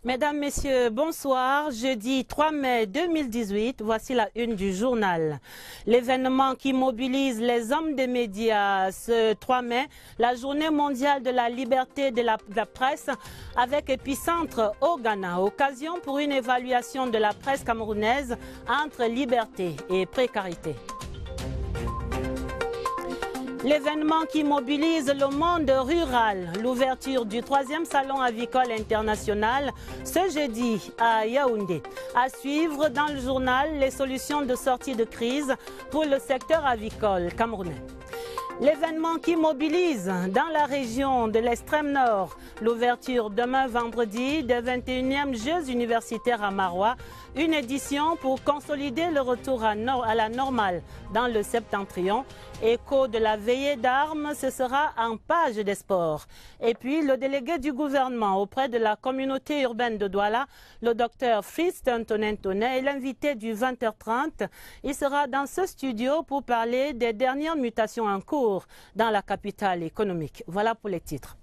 Mesdames, Messieurs, bonsoir. Jeudi 3 mai 2018, voici la une du journal. L'événement qui mobilise les hommes des médias ce 3 mai, la journée mondiale de la liberté de la presse avec épicentre au Ghana. Occasion pour une évaluation de la presse camerounaise entre liberté et précarité. L'événement qui mobilise le monde rural, l'ouverture du 3e salon avicole international ce jeudi à Yaoundé. À suivre dans le journal les solutions de sortie de crise pour le secteur avicole camerounais. L'événement qui mobilise dans la région de l'extrême nord, l'ouverture demain vendredi des 21e Jeux universitaires à Maroua, une édition pour consolider le retour à la normale dans le septentrion. Écho de la veillée d'armes, ce sera en page des sports. Et puis le délégué du gouvernement auprès de la communauté urbaine de Douala, le docteur Fritz Tonton-Tonnet, est l'invité du 20h30. Il sera dans ce studio pour parler des dernières mutations en cours dans la capitale économique. Voilà pour les titres.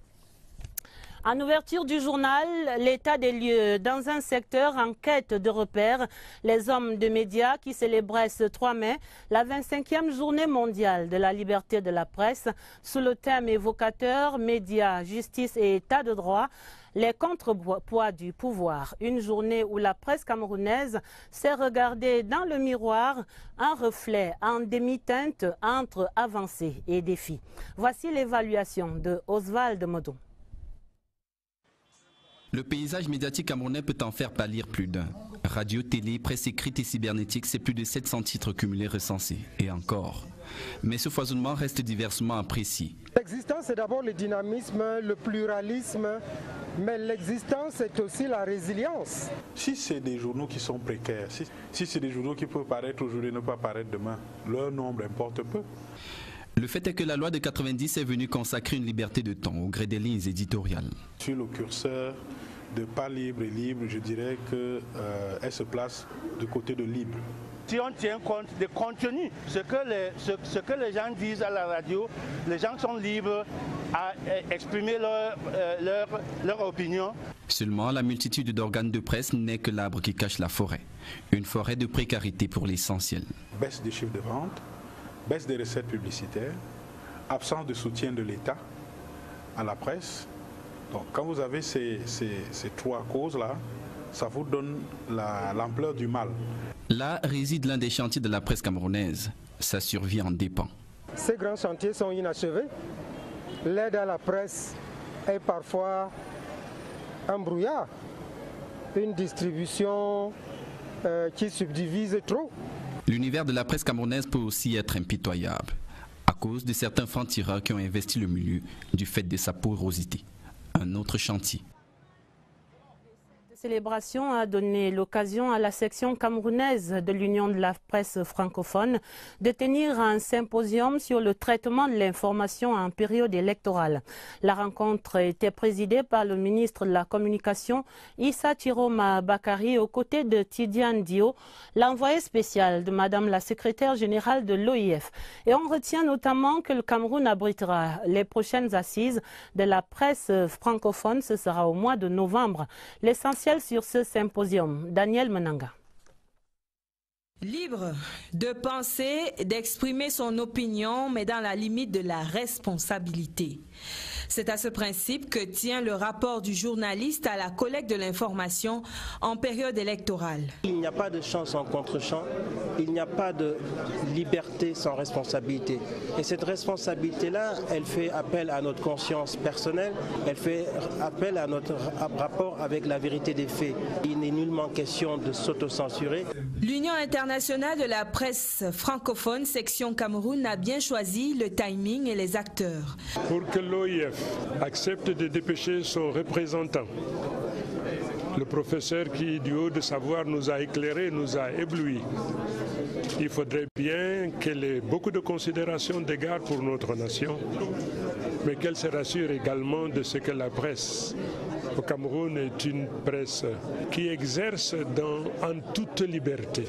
En ouverture du journal, l'état des lieux dans un secteur en quête de repères, les hommes de médias qui célébraient ce 3 mai la 25e journée mondiale de la liberté de la presse sous le thème évocateur médias, justice et état de droit. Les contrepoids du pouvoir, une journée où la presse camerounaise s'est regardée dans le miroir, un reflet en demi-teinte entre avancées et défis. Voici l'évaluation de Oswald Modon. Le paysage médiatique camerounais peut en faire pâlir plus d'un. Radio, télé, presse écrite et cybernétique, c'est plus de 700 titres cumulés recensés. Et encore. Mais ce foisonnement reste diversement apprécié. L'existence, c'est d'abord le dynamisme, le pluralisme, mais l'existence, c'est aussi la résilience. Si c'est des journaux qui sont précaires, si c'est des journaux qui peuvent paraître aujourd'hui et ne pas paraître demain, leur nombre importe peu. Le fait est que la loi de 90 est venue consacrer une liberté de ton au gré des lignes éditoriales. Sur le curseur de pas libre et libre, je dirais qu'elle se place du côté de libre. Si on tient compte des contenus, ce que les gens disent à la radio, les gens sont libres à exprimer leur opinion. Seulement, la multitude d'organes de presse n'est que l'arbre qui cache la forêt. Une forêt de précarité pour l'essentiel. Baisse des chiffres de vente, baisse des recettes publicitaires, absence de soutien de l'État à la presse. Donc quand vous avez ces trois causes-là, ça vous donne l'ampleur du mal. Là réside l'un des chantiers de la presse camerounaise. Sa survie en dépend. Ces grands chantiers sont inachevés. L'aide à la presse est parfois un brouillard, une distribution qui subdivise trop. L'univers de la presse camerounaise peut aussi être impitoyable, à cause de certains francs-tireurs qui ont investi le milieu du fait de sa porosité. Un autre chantier. Cette célébration a donné l'occasion à la section camerounaise de l'Union de la presse francophone de tenir un symposium sur le traitement de l'information en période électorale. La rencontre était présidée par le ministre de la Communication, Issa Chiroma Bakari, aux côtés de Tidiane Dio, l'envoyé spécial de Madame la secrétaire générale de l'OIF. Et on retient notamment que le Cameroun abritera les prochaines assises de la presse francophone. Ce sera au mois de novembre. L'essentiel sur ce symposium. Daniel Menanga. Libre de penser, d'exprimer son opinion, mais dans la limite de la responsabilité. C'est à ce principe que tient le rapport du journaliste à la collecte de l'information en période électorale. Il n'y a pas de champ sans contre-champ, il n'y a pas de liberté sans responsabilité. Et cette responsabilité-là, elle fait appel à notre conscience personnelle, elle fait appel à notre rapport avec la vérité des faits. Il n'est nullement question de s'autocensurer. L'Union internationale de la presse francophone, section Cameroun, a bien choisi le timing et les acteurs. Pour que l'OIF accepte de dépêcher son représentant, le professeur qui, du haut de savoir, nous a éclairés, nous a éblouis, il faudrait bien qu'elle ait beaucoup de considération, d'égard pour notre nation, mais qu'elle se rassure également de ce que la presse au Cameroun est une presse qui exerce en toute liberté.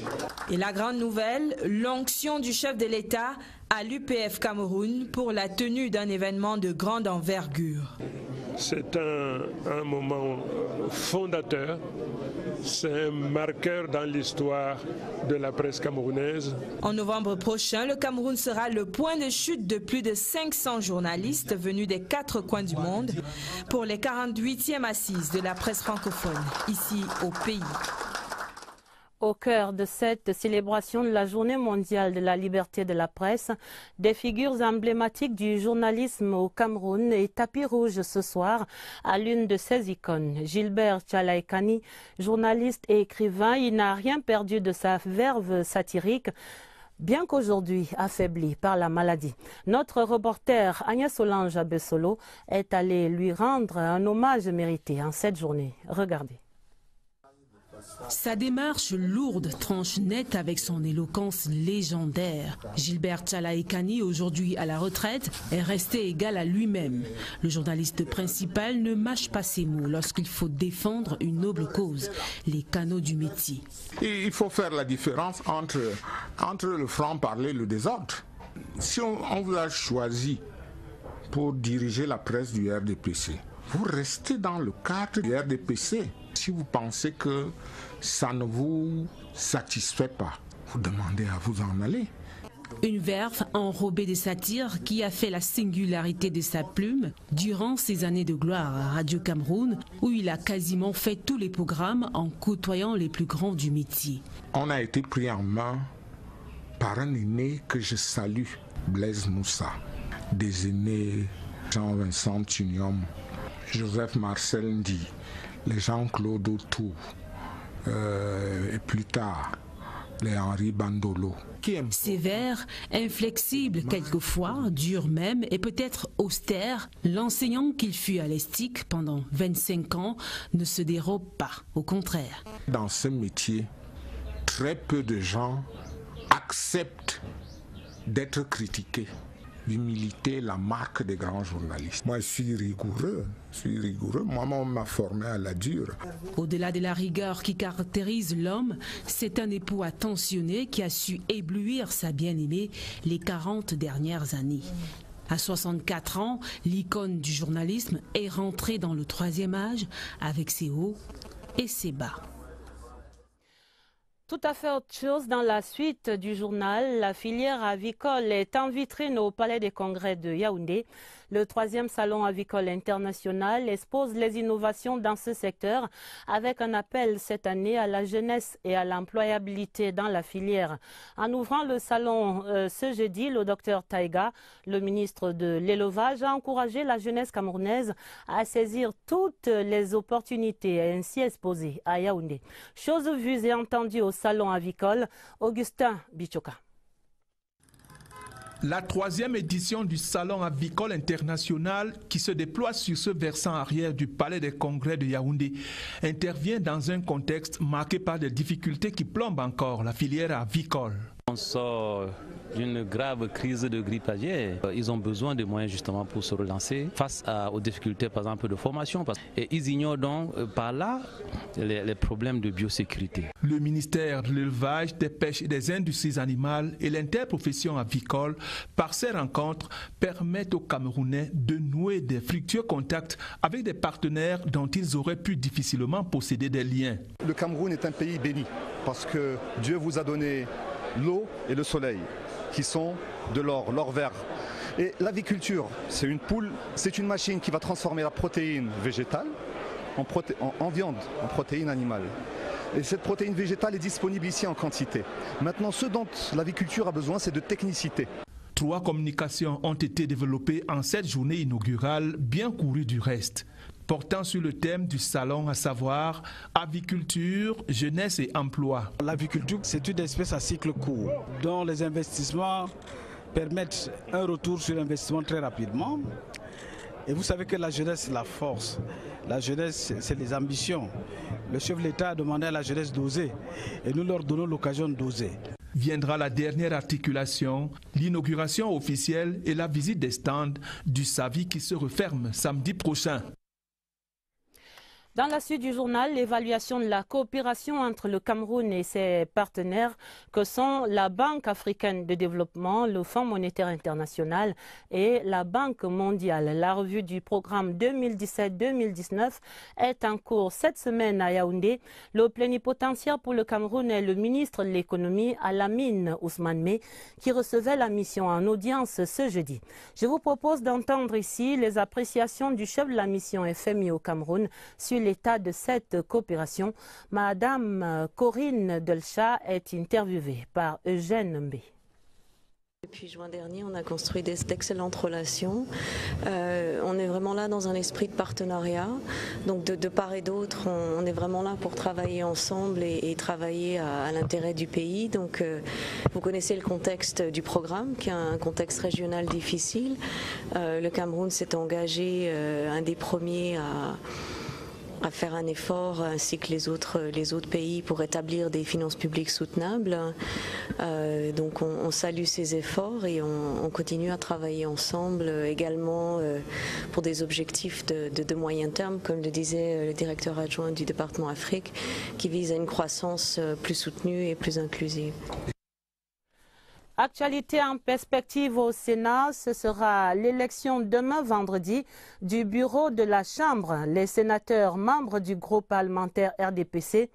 Et la grande nouvelle, l'onction du chef de l'État à l'UPF Cameroun pour la tenue d'un événement de grande envergure. C'est un moment fondateur, c'est un marqueur dans l'histoire de la presse camerounaise. En novembre prochain, le Cameroun sera le point de chute de plus de 500 journalistes venus des 4 coins du monde pour les 48e assises de la presse francophone, ici au pays. Au cœur de cette célébration de la Journée mondiale de la liberté de la presse, des figures emblématiques du journalisme au Cameroun et tapis rouge ce soir à l'une de ses icônes. Gilbert Tchalaïkani, journaliste et écrivain, il n'a rien perdu de sa verve satirique, bien qu'aujourd'hui affaibli par la maladie. Notre reporter Agnès Solange Abessolo est allé lui rendre un hommage mérité en cette journée. Regardez. Sa démarche lourde tranche net avec son éloquence légendaire. Gilbert Tchalaïkani, aujourd'hui à la retraite, est resté égal à lui-même. Le journaliste principal ne mâche pas ses mots lorsqu'il faut défendre une noble cause, les canaux du métier. Il faut faire la différence entre le franc-parler et le désordre. Si on vous a choisi pour diriger la presse du RDPC, vous restez dans le cadre du RDPC. Si vous pensez que ça ne vous satisfait pas, vous demandez à vous en aller. Une verve enrobée de satire qui a fait la singularité de sa plume durant ses années de gloire à Radio Cameroun, où il a quasiment fait tous les programmes en côtoyant les plus grands du métier. On a été pris en main par un aîné que je salue, Blaise Moussa. Des aînés Jean-Vincent Tunium, Joseph Marcel Ndi, les Jean-Claude Autour, et plus tard, les Henri Bandolo. Sévère, inflexible quelquefois, dur même et peut-être austère, l'enseignant qu'il fut à l'ESTIC pendant 25 ans ne se dérobe pas, au contraire. Dans ce métier, très peu de gens acceptent d'être critiqués. L'humilité est la marque des grands journalistes. Moi, je suis rigoureux. Moi, on m'a formé à la dure. Au-delà de la rigueur qui caractérise l'homme, c'est un époux attentionné qui a su éblouir sa bien-aimée les 40 dernières années. À 64 ans, l'icône du journalisme est rentrée dans le 3e âge avec ses hauts et ses bas. Tout à fait autre chose dans la suite du journal. La filière avicole est en vitrine au Palais des Congrès de Yaoundé. Le 3e salon avicole international expose les innovations dans ce secteur avec un appel cette année à la jeunesse et à l'employabilité dans la filière. En ouvrant le salon ce jeudi, le docteur Taïga, le ministre de l'élevage, a encouragé la jeunesse camerounaise à saisir toutes les opportunités ainsi exposées à Yaoundé. Chose vue et entendue au salon avicole, Augustin Bichoka. La 3e édition du Salon avicole international qui se déploie sur ce versant arrière du Palais des Congrès de Yaoundé intervient dans un contexte marqué par des difficultés qui plombent encore la filière avicole. On sort d'une grave crise de grippe aviaire. Ils ont besoin de moyens justement pour se relancer face aux difficultés par exemple de formation. Et ils ignorent donc par là les problèmes de biosécurité. Le ministère de l'élevage, des pêches et des industries animales et l'interprofession avicole, par ces rencontres, permettent aux Camerounais de nouer des fructueux contacts avec des partenaires dont ils auraient pu difficilement posséder des liens. Le Cameroun est un pays béni parce que Dieu vous a donné l'eau et le soleil, qui sont de l'or vert. Et l'aviculture, c'est une poule, c'est une machine qui va transformer la protéine végétale en viande, en protéine animale. Et cette protéine végétale est disponible ici en quantité. Maintenant, ce dont l'aviculture a besoin, c'est de technicité. 3 communications ont été développées en cette journée inaugurale, bien courue du reste, portant sur le thème du salon, à savoir aviculture, jeunesse et emploi. L'aviculture, c'est une espèce à cycle court, dont les investissements permettent un retour sur l'investissement très rapidement. Et vous savez que la jeunesse, c'est la force. La jeunesse, c'est les ambitions. Le chef de l'État a demandé à la jeunesse d'oser, et nous leur donnons l'occasion d'oser. Viendra la dernière articulation, l'inauguration officielle et la visite des stands du SAVI qui se referme samedi prochain. Dans la suite du journal, l'évaluation de la coopération entre le Cameroun et ses partenaires que sont la Banque africaine de développement, le Fonds monétaire international et la Banque mondiale. La revue du programme 2017-2019 est en cours cette semaine à Yaoundé. Le plénipotentiaire pour le Cameroun est le ministre de l'économie Alamine Ousmane Meh qui recevait la mission en audience ce jeudi. Je vous propose d'entendre ici les appréciations du chef de la mission FMI au Cameroun sur l'état de cette coopération. Madame Corinne Delcha est interviewée par Eugène Mbé. Depuis juin dernier, on a construit d'excellentes relations. On est vraiment là dans un esprit de partenariat. Donc de part et d'autre, on est vraiment là pour travailler ensemble et travailler à l'intérêt du pays. Donc vous connaissez le contexte du programme, qui est un contexte régional difficile. Le Cameroun s'est engagé, un des premiers à faire un effort, ainsi que les autres pays, pour établir des finances publiques soutenables. Donc on salue ces efforts et on continue à travailler ensemble également pour des objectifs de moyen terme, comme le disait le directeur adjoint du département Afrique, qui vise à une croissance plus soutenue et plus inclusive. Actualité en perspective au Sénat, ce sera l'élection demain vendredi du bureau de la Chambre. Les sénateurs membres du groupe parlementaire RDPC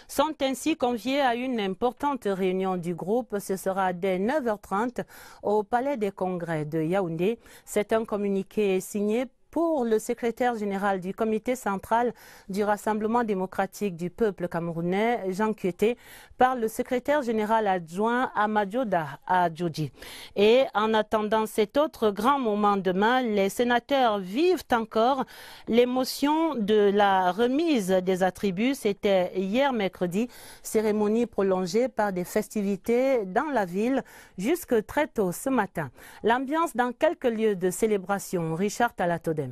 sont ainsi conviés à une importante réunion du groupe. Ce sera dès 9h30 au Palais des Congrès de Yaoundé. C'est un communiqué signé pour le secrétaire général du comité central du Rassemblement démocratique du peuple camerounais, Jean Kueté, par le secrétaire général adjoint Amadioda Adjoudji. Et en attendant cet autre grand moment demain, les sénateurs vivent encore l'émotion de la remise des attributs. C'était hier mercredi, cérémonie prolongée par des festivités dans la ville jusque très tôt ce matin. L'ambiance dans quelques lieux de célébration. Richard Talatodem.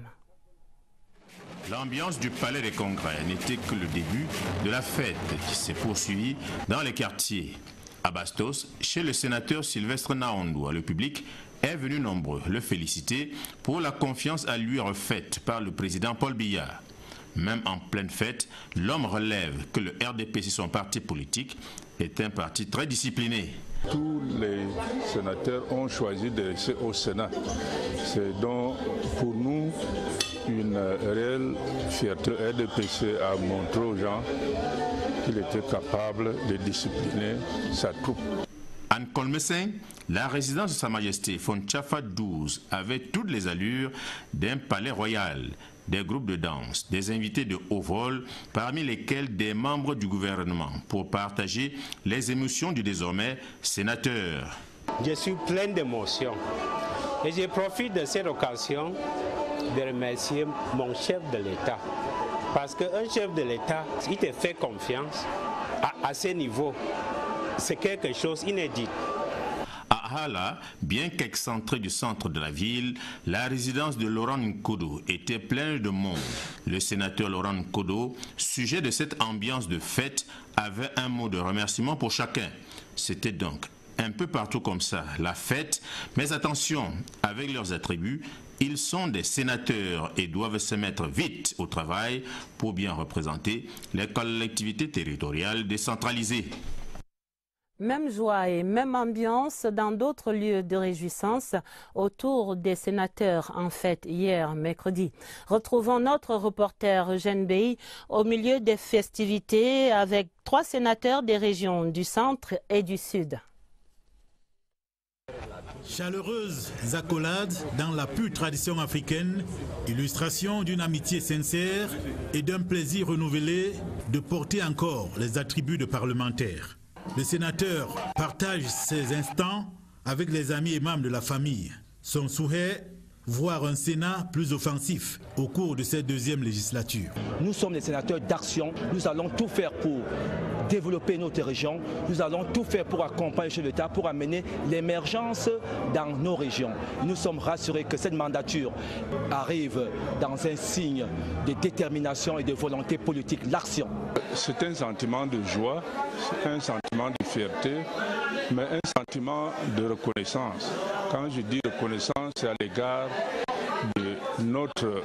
L'ambiance du Palais des Congrès n'était que le début de la fête qui s'est poursuivie dans les quartiers. À Bastos, chez le sénateur Sylvestre Naondoua, le public est venu nombreux le féliciter pour la confiance à lui refaite par le président Paul Biya. Même en pleine fête, l'homme relève que le RDPC, son parti politique, est un parti très discipliné. Tous les sénateurs ont choisi de rester au Sénat. C'est donc pour nous une réelle fierté. Le RDPC a montré aux gens qu'il était capable de discipliner sa troupe. Anne Colmessin, la résidence de Sa Majesté Fonchafa 12 avait toutes les allures d'un palais royal. Des groupes de danse, des invités de haut vol, parmi lesquels des membres du gouvernement, pour partager les émotions du désormais sénateur. Je suis plein d'émotions et je profite de cette occasion de remercier mon chef de l'État. Parce qu'un chef de l'État, il te fait confiance à ce niveau. C'est quelque chose d'inédit. À Hala, bien qu'excentré du centre de la ville, la résidence de Laurent Nkodo était pleine de monde. Le sénateur Laurent Nkodo, sujet de cette ambiance de fête, avait un mot de remerciement pour chacun. C'était donc un peu partout comme ça, la fête. Mais attention, avec leurs attributs, ils sont des sénateurs et doivent se mettre vite au travail pour bien représenter les collectivités territoriales décentralisées. Même joie et même ambiance dans d'autres lieux de réjouissance autour des sénateurs en fête hier mercredi. Retrouvons notre reporter Eugène Bey au milieu des festivités avec 3 sénateurs des régions du centre et du sud. Chaleureuse accolade dans la pure tradition africaine, illustration d'une amitié sincère et d'un plaisir renouvelé de porter encore les attributs de parlementaire. Le sénateur partage ces instants avec les amis et membres de la famille. Son souhait, voir un Sénat plus offensif au cours de cette deuxième législature. Nous sommes des sénateurs d'action. Nous allons tout faire pour développer notre région. Nous allons tout faire pour accompagner le chef de l'État, pour amener l'émergence dans nos régions. Nous sommes rassurés que cette mandature arrive dans un signe de détermination et de volonté politique, l'action. C'est un sentiment de joie, c'est un sentiment de fierté, mais un sentiment de reconnaissance. Quand je dis reconnaissance, c'est à l'égard de notre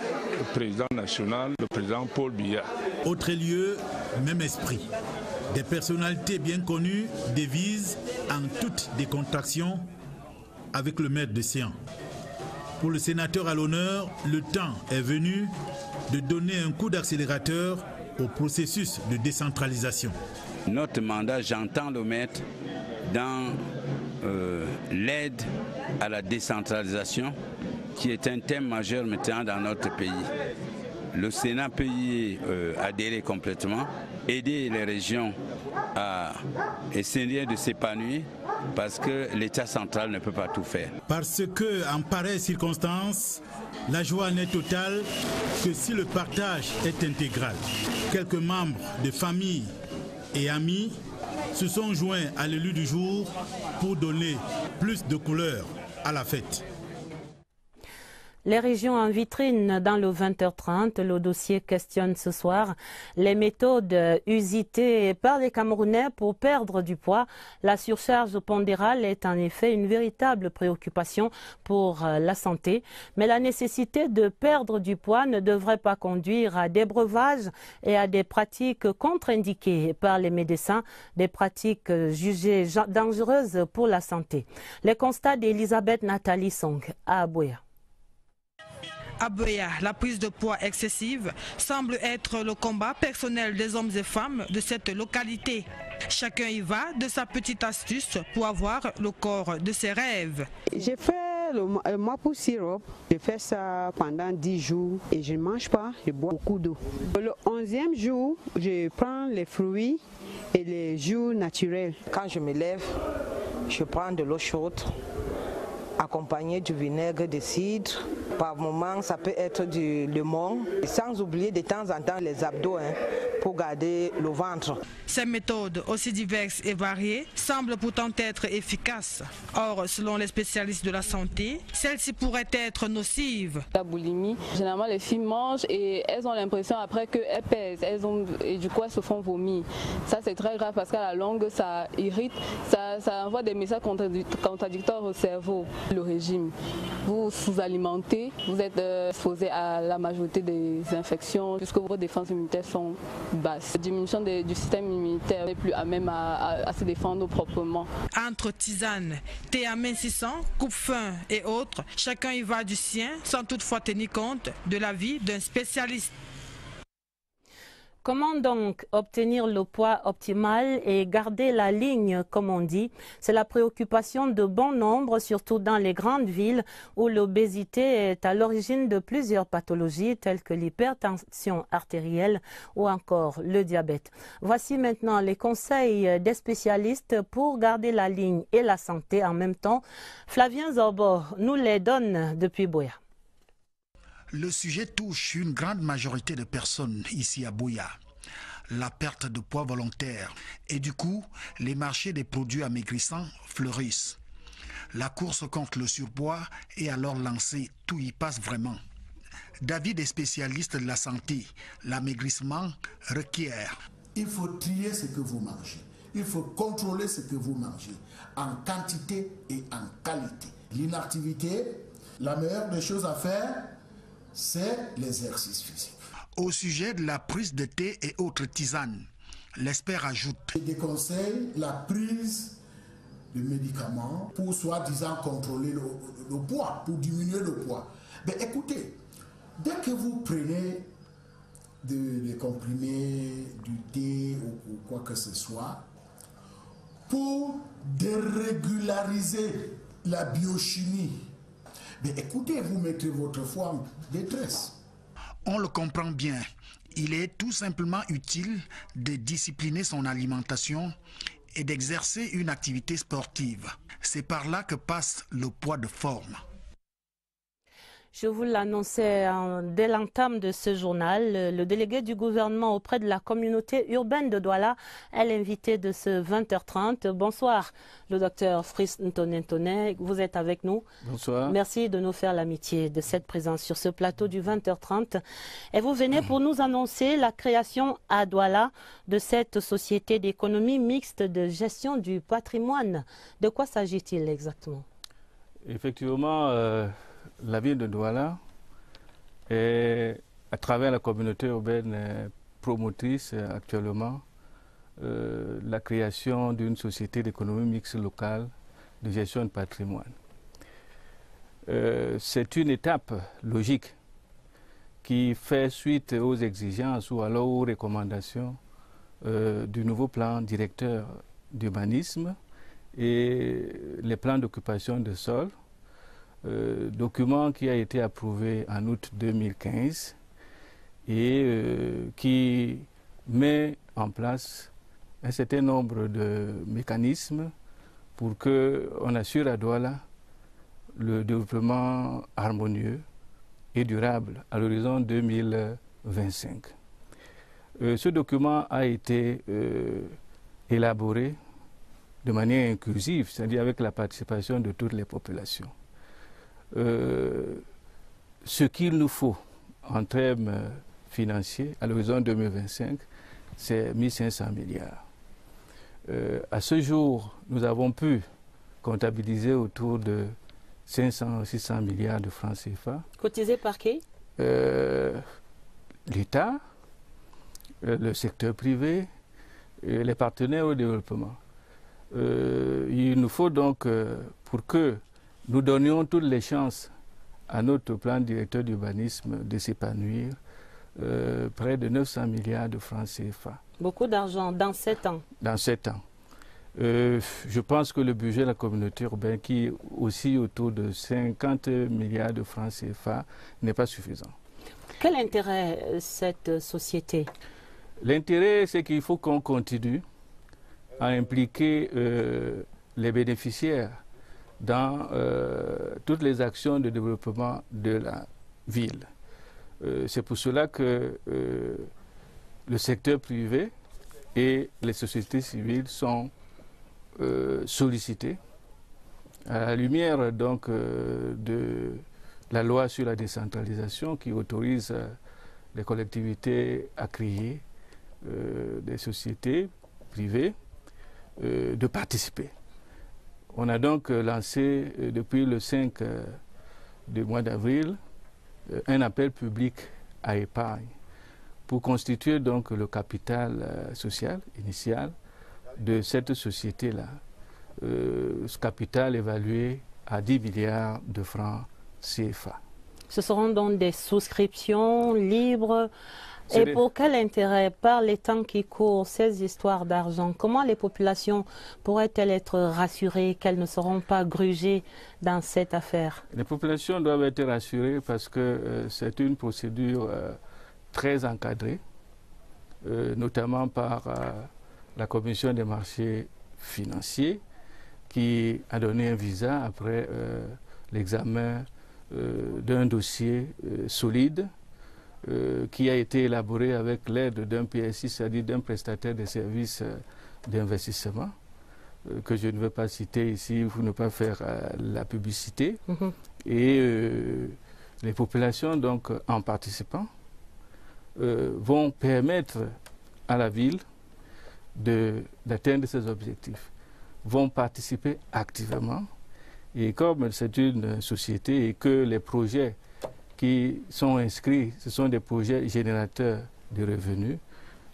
président national, le président Paul Biya. Autre lieu, même esprit. Des personnalités bien connues dévisent en toute décontraction avec le maître de séance. Pour le sénateur à l'honneur, le temps est venu de donner un coup d'accélérateur au processus de décentralisation. Notre mandat, j'entends le mettre dans l'aide à la décentralisation, qui est un thème majeur maintenant dans notre pays. Le Sénat peut y adhérer complètement, aider les régions à essayer de s'épanouir, parce que l'État central ne peut pas tout faire. Parce que, en pareille circonstance, la joie n'est totale que si le partage est intégral. Quelques membres de famille et amis se sont joints à l'élu du jour pour donner plus de couleur à la fête. Les régions en vitrine dans le 20h30. Le dossier questionne ce soir les méthodes usitées par les Camerounais pour perdre du poids. La surcharge pondérale est en effet une véritable préoccupation pour la santé. Mais la nécessité de perdre du poids ne devrait pas conduire à des breuvages et à des pratiques contre-indiquées par les médecins, des pratiques jugées dangereuses pour la santé. Les constats d'Elisabeth Nathalie Song à Aboya. À Boya, la prise de poids excessive semble être le combat personnel des hommes et femmes de cette localité. Chacun y va de sa petite astuce pour avoir le corps de ses rêves. J'ai fait le Maple Syrup, je fais ça pendant 10 jours et je ne mange pas, je bois beaucoup d'eau. Le 11e jour, je prends les fruits et les jus naturels. Quand je me lève, je prends de l'eau chaude, accompagné du vinaigre de cidre. Par moment, ça peut être du limon. Sans oublier de temps en temps les abdos pour garder le ventre. Ces méthodes, aussi diverses et variées, semblent pourtant être efficaces. Or, selon les spécialistes de la santé, celles-ci pourraient être nocives. La boulimie, généralement les filles mangent et elles ont l'impression après qu'elles pèsent, et du coup elles se font vomir. Ça c'est très grave parce qu'à la longue ça irrite, ça envoie des messages contradictoires au cerveau. Le régime, vous sous-alimentez, vous êtes exposé à la majorité des infections puisque vos défenses immunitaires sont basses. La diminution du système immunitaire n'est plus à même à se défendre proprement. Entre tisane, thé amincissant, coupe-faim et autres, chacun y va du sien sans toutefois tenir compte de l'avis d'un spécialiste. Comment donc obtenir le poids optimal et garder la ligne, comme on dit? C'est la préoccupation de bon nombre, surtout dans les grandes villes où l'obésité est à l'origine de plusieurs pathologies telles que l'hypertension artérielle ou encore le diabète. Voici maintenant les conseils des spécialistes pour garder la ligne et la santé en même temps. Flavien Zorbo nous les donne depuis Boya. Le sujet touche une grande majorité de personnes ici à Boya. La perte de poids volontaire et du coup, les marchés des produits amaigrissants fleurissent. La course contre le surpoids est alors lancée, tout y passe vraiment. D'avis des spécialistes de la santé, l'amaigrissement requiert. Il faut trier ce que vous mangez. Il faut contrôler ce que vous mangez, en quantité et en qualité. L'inactivité, la meilleure des choses à faire, c'est l'exercice physique. Au sujet de la prise de thé et autres tisanes, l'expert ajoute. Je déconseille la prise de médicaments pour soi-disant contrôler le poids, pour diminuer le poids. Mais écoutez, dès que vous prenez des comprimés, du thé ou quoi que ce soit, pour dérégulariser la biochimie, mais écoutez, vous mettez votre foie en détresse. On le comprend bien. Il est tout simplement utile de discipliner son alimentation et d'exercer une activité sportive. C'est par là que passe le poids de forme. Je vous l'annonçais dès l'entame de ce journal, le délégué du gouvernement auprès de la communauté urbaine de Douala est l'invité de ce 20h30. Bonsoir, le docteur Fris Ntoné, vous êtes avec nous. Bonsoir. Merci de nous faire l'amitié de cette présence sur ce plateau du 20h30. Et vous venez pour nous annoncer la création à Douala de cette société d'économie mixte de gestion du patrimoine. De quoi s'agit-il exactement? Effectivement, la ville de Douala est, à travers la communauté urbaine, promotrice actuellement la création d'une société d'économie mixte locale de gestion de patrimoine. C'est une étape logique qui fait suite aux exigences ou alors aux recommandations du nouveau plan directeur d'urbanisme et les plans d'occupation de sol, document qui a été approuvé en août 2015 et qui met en place un certain nombre de mécanismes pour qu'on assure à Douala le développement harmonieux et durable à l'horizon 2025. Ce document a été élaboré de manière inclusive, c'est-à-dire avec la participation de toutes les populations. Ce qu'il nous faut en termes financiers à l'horizon 2025, c'est 1500 milliards. À ce jour, nous avons pu comptabiliser autour de 500-600 milliards de francs CFA. Cotisés par qui? L'État, le secteur privé, et les partenaires au développement. Il nous faut donc, pour que nous donnions toutes les chances à notre plan directeur d'urbanisme de s'épanouir, près de 900 milliards de francs CFA. Beaucoup d'argent dans 7 ans. Dans 7 ans. Je pense que le budget de la communauté urbaine, qui est aussi autour de 50 milliards de francs CFA, n'est pas suffisant. Quel intérêt cette société? L'intérêt, c'est qu'il faut qu'on continue à impliquer les bénéficiaires dans toutes les actions de développement de la ville. C'est pour cela que le secteur privé et les sociétés civiles sont sollicités à la lumière donc de la loi sur la décentralisation qui autorise les collectivités à créer des sociétés privées de participer. On a donc lancé depuis le 5 du mois d'avril un appel public à épargne pour constituer donc le capital social initial de cette société-là. Ce capital évalué à 10 milliards de francs CFA. Ce seront donc des souscriptions libres. Et pour quel intérêt, par les temps qui courent, ces histoires d'argent, comment les populations pourraient-elles être rassurées qu'elles ne seront pas grugées dans cette affaire? Les populations doivent être rassurées parce que c'est une procédure très encadrée, notamment par la Commission des marchés financiers qui a donné un visa après l'examen d'un dossier solide qui a été élaboré avec l'aide d'un PSI, c'est-à-dire d'un prestataire de services d'investissement, que je ne veux pas citer ici pour ne pas faire la publicité. Et les populations, donc, en participant, vont permettre à la ville d'atteindre ses objectifs, vont participer activement. Et comme c'est une société et que les projets qui sont inscrits, ce sont des projets générateurs de revenus,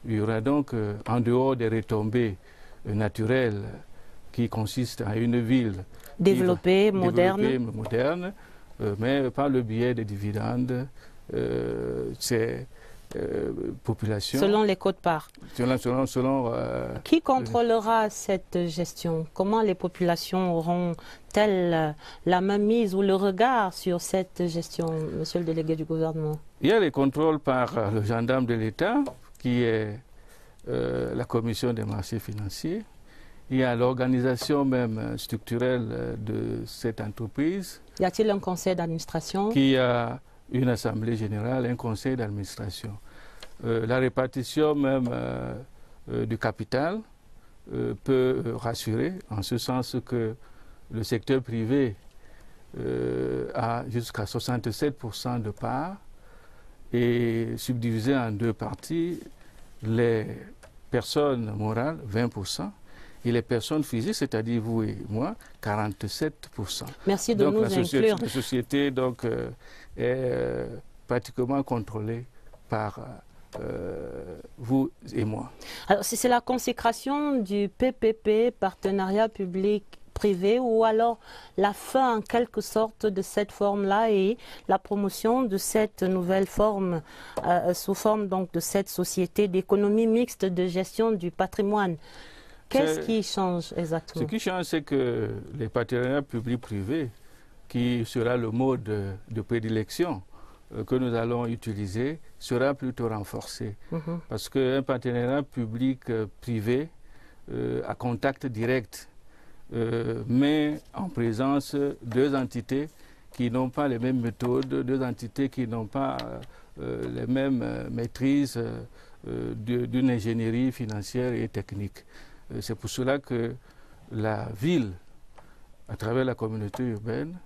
il y aura donc, en dehors des retombées naturelles qui consistent à une ville développée, moderne, mais par le biais des dividendes, ces populations... Selon les quotes-parts. Qui contrôlera cette gestion? Comment les populations auront-elles la mainmise ou le regard sur cette gestion, monsieur le délégué du gouvernement? Il y a les contrôles par le gendarme de l'État, qui est la commission des marchés financiers. Il y a l'organisation même structurelle de cette entreprise. Y a-t-il un conseil d'administration? Qui a une assemblée générale, un conseil d'administration. La répartition même du capital peut rassurer, en ce sens que le secteur privé a jusqu'à 67% de parts et subdivisé en deux parties, les personnes morales, 20%, et les personnes physiques, c'est-à-dire vous et moi, 47%. Merci de nous inclure. La société donc, est pratiquement contrôlé par vous et moi. Alors, c'est la consécration du PPP, partenariat public-privé, ou alors la fin en quelque sorte de cette forme-là et la promotion de cette nouvelle forme, sous forme donc de cette société d'économie mixte de gestion du patrimoine. Qu'est-ce qui change exactement? Ce qui change, c'est que les partenariats publics-privés, qui sera le mode de prédilection que nous allons utiliser, sera plutôt renforcé. Parce qu'un partenariat public-privé à contact direct met en présence deux entités qui n'ont pas les mêmes méthodes, deux entités qui n'ont pas les mêmes maîtrises d'une ingénierie financière et technique. C'est pour cela que la ville, à travers la communauté urbaine,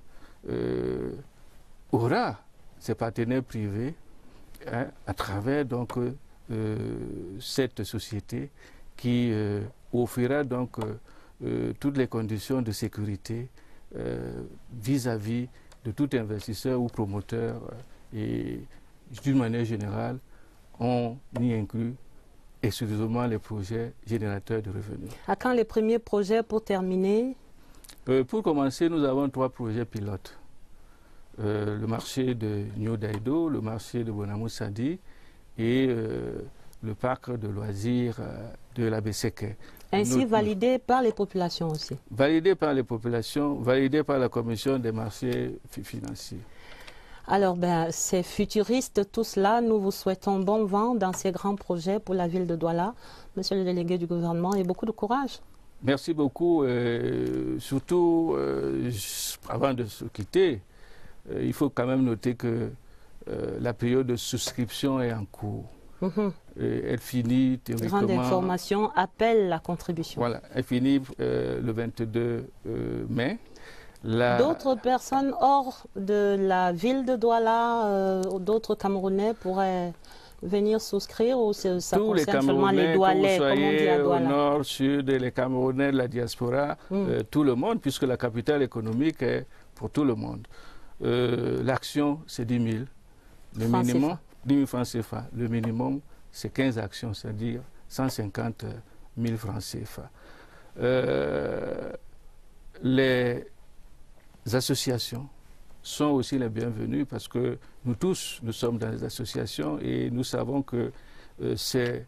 aura ses partenaires privés à travers donc cette société qui offrira donc toutes les conditions de sécurité vis-à-vis de tout investisseur ou promoteur et d'une manière générale, on y inclut exclusivement les projets générateurs de revenus. À quand les premiers projets pour terminer? Pour commencer, nous avons 3 projets pilotes. Le marché de New Daido, le marché de Bonamou-Sadi et le parc de loisirs de la Besseke. Ainsi validé par les populations aussi? Validé par les populations, validé par la commission des marchés financiers. Alors, c'est futuriste tout cela. Nous vous souhaitons bon vent dans ces grands projets pour la ville de Douala, monsieur le délégué du gouvernement, et beaucoup de courage. Merci beaucoup. Surtout, avant de se quitter, il faut quand même noter que la période de souscription est en cours. Elle finit théoriquement... Grande information, appelle la contribution. Voilà, elle finit le 22 mai. D'autres personnes hors de la ville de Douala, d'autres Camerounais pourraient venir souscrire, ou ça concerne seulement les Doualais, comme on dit à Douala? Au nord, sud, les Camerounais de la diaspora, tout le monde, puisque la capitale économique est pour tout le monde. L'action, c'est 10 000. Le minimum, 10 000 francs CFA. Le minimum, c'est 15 actions, c'est-à-dire 150 000 francs CFA. Les associations sont aussi les bienvenues parce que nous tous, nous sommes dans les associations et nous savons que c'est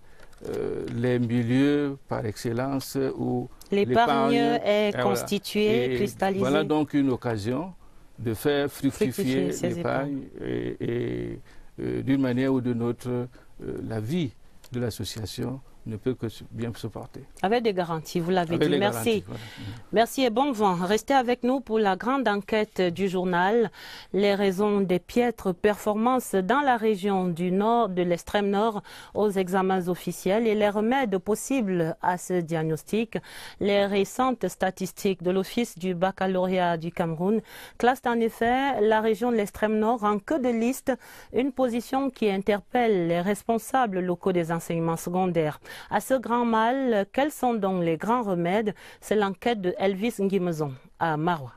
les milieux par excellence où l'épargne est constituée, cristallisée. Voilà donc une occasion de faire fructifier l'épargne et d'une manière ou d'une autre, la vie de l'association ne peut que bien se porter. Avec des garanties, vous l'avez dit. Merci. Voilà. Merci et bon vent. Restez avec nous pour la grande enquête du journal. Les raisons des piètres performances dans la région du nord, de l'extrême nord, aux examens officiels et les remèdes possibles à ce diagnostic. Les récentes statistiques de l'Office du baccalauréat du Cameroun classent en effet la région de l'extrême nord en queue de liste, une position qui interpelle les responsables locaux des enseignements secondaires. À ce grand mal, quels sont donc les grands remèdes? C'est l'enquête de Elvis Nguimezon à Maroua.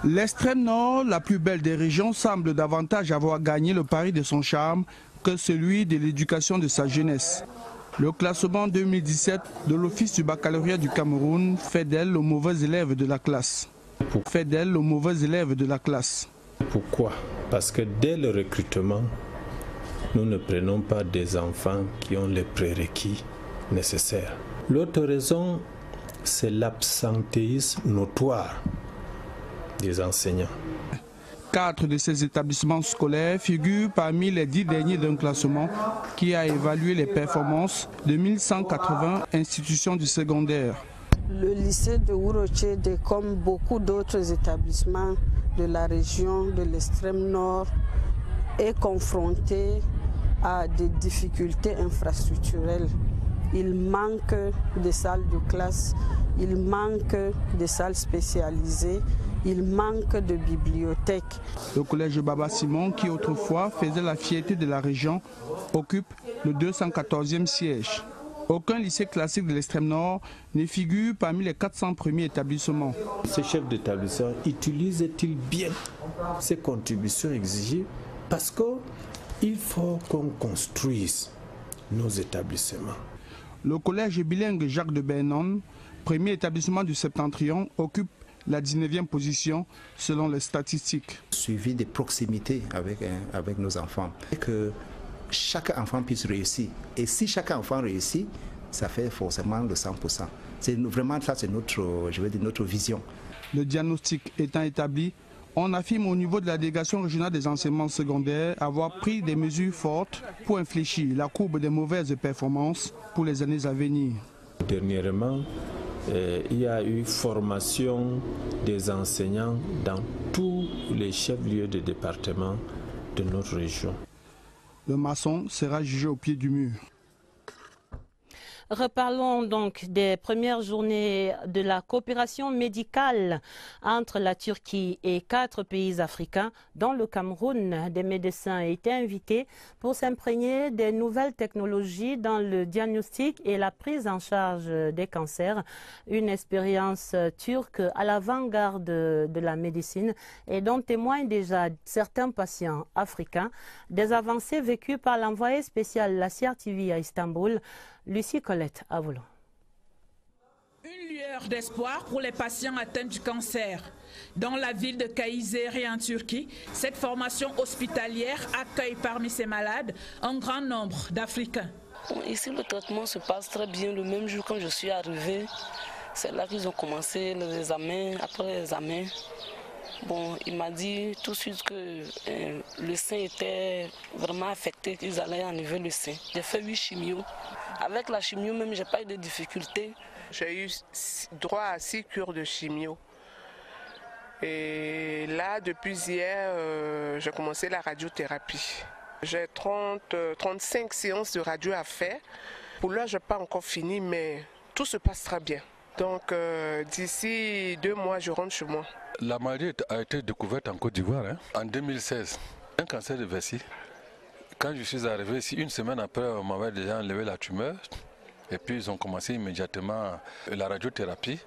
L'extrême nord, la plus belle des régions, semble davantage avoir gagné le pari de son charme que celui de l'éducation de sa jeunesse. Le classement 2017 de l'Office du baccalauréat du Cameroun fait d'elle le mauvais élève de la classe. Pourquoi? Parce que dès le recrutement, nous ne prenons pas des enfants qui ont les prérequis nécessaires. L'autre raison, c'est l'absentéisme notoire des enseignants. 4 de ces établissements scolaires figurent parmi les 10 derniers d'un classement qui a évalué les performances de 1180 institutions du secondaire. Le lycée de Ourochede, comme beaucoup d'autres établissements de la région de l'extrême nord, est confronté à des difficultés infrastructurelles. Il manque de salles de classe, il manque de salles spécialisées, il manque de bibliothèques. Le collège Baba Simon, qui autrefois faisait la fierté de la région, occupe le 214e siège. Aucun lycée classique de l'extrême nord ne figure parmi les 400 premiers établissements. Ces chefs d'établissement utilisent-ils bien ces contributions exigées? Parce qu'il faut qu'on construise nos établissements. Le collège bilingue Jacques de Bernon, premier établissement du Septentrion, occupe la 19e position selon les statistiques. Suivi de proximité avec nos enfants. Et que chaque enfant puisse réussir. Et si chaque enfant réussit, ça fait forcément le 100%. C'est vraiment ça, c'est notre vision. Le diagnostic étant établi, on affirme au niveau de la délégation régionale des enseignements secondaires avoir pris des mesures fortes pour infléchir la courbe des mauvaises performances pour les années à venir. Dernièrement, il y a eu formation des enseignants dans tous les chefs-lieux de département de notre région. Le maçon sera jugé au pied du mur. Reparlons donc des premières journées de la coopération médicale entre la Turquie et 4 pays africains, dont le Cameroun. Des médecins étaient invités pour s'imprégner des nouvelles technologies dans le diagnostic et la prise en charge des cancers. Une expérience turque à l'avant-garde de la médecine et dont témoignent déjà certains patients africains. Des avancées vécues par l'envoyé spécial Lassiar TV à Istanbul, Lucie Colette Avolo. Une lueur d'espoir pour les patients atteints du cancer. Dans la ville de Kayseri en Turquie, cette formation hospitalière accueille parmi ses malades un grand nombre d'Africains. Ici, le traitement se passe très bien. Le même jour quand je suis arrivée, c'est là qu'ils ont commencé les examens. Après les examens, il m'a dit tout de suite que le sein était vraiment affecté, qu'ils allaient enlever le sein. J'ai fait 8 chimios. Avec la chimio même, j'ai pas eu de difficultés. J'ai eu droit à 6 cures de chimio. Et là, depuis hier, j'ai commencé la radiothérapie. J'ai 35 séances de radio à faire. Pour l'heure, je n'ai pas encore fini, mais tout se passe très bien. Donc, d'ici 2 mois, je rentre chez moi. La maladie a été découverte en Côte d'Ivoire en 2016. Un cancer de vessie. Quand je suis arrivé ici, 1 semaine après, on m'avait déjà enlevé la tumeur. Et puis ils ont commencé immédiatement la radiothérapie.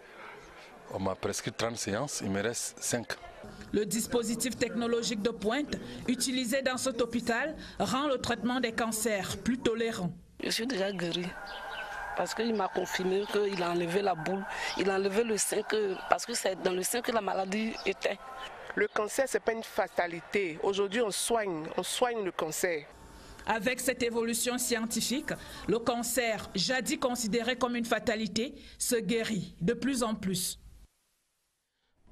On m'a prescrit 30 séances, il me reste 5. Le dispositif technologique de pointe utilisé dans cet hôpital rend le traitement des cancers plus tolérant. Je suis déjà guérie. Parce qu'il m'a confirmé qu'il a enlevé la boule, il a enlevé le sein, parce que c'est dans le sein que la maladie était. Le cancer, ce n'est pas une fatalité. Aujourd'hui, on soigne le cancer. Avec cette évolution scientifique, le cancer, jadis considéré comme une fatalité, se guérit de plus en plus.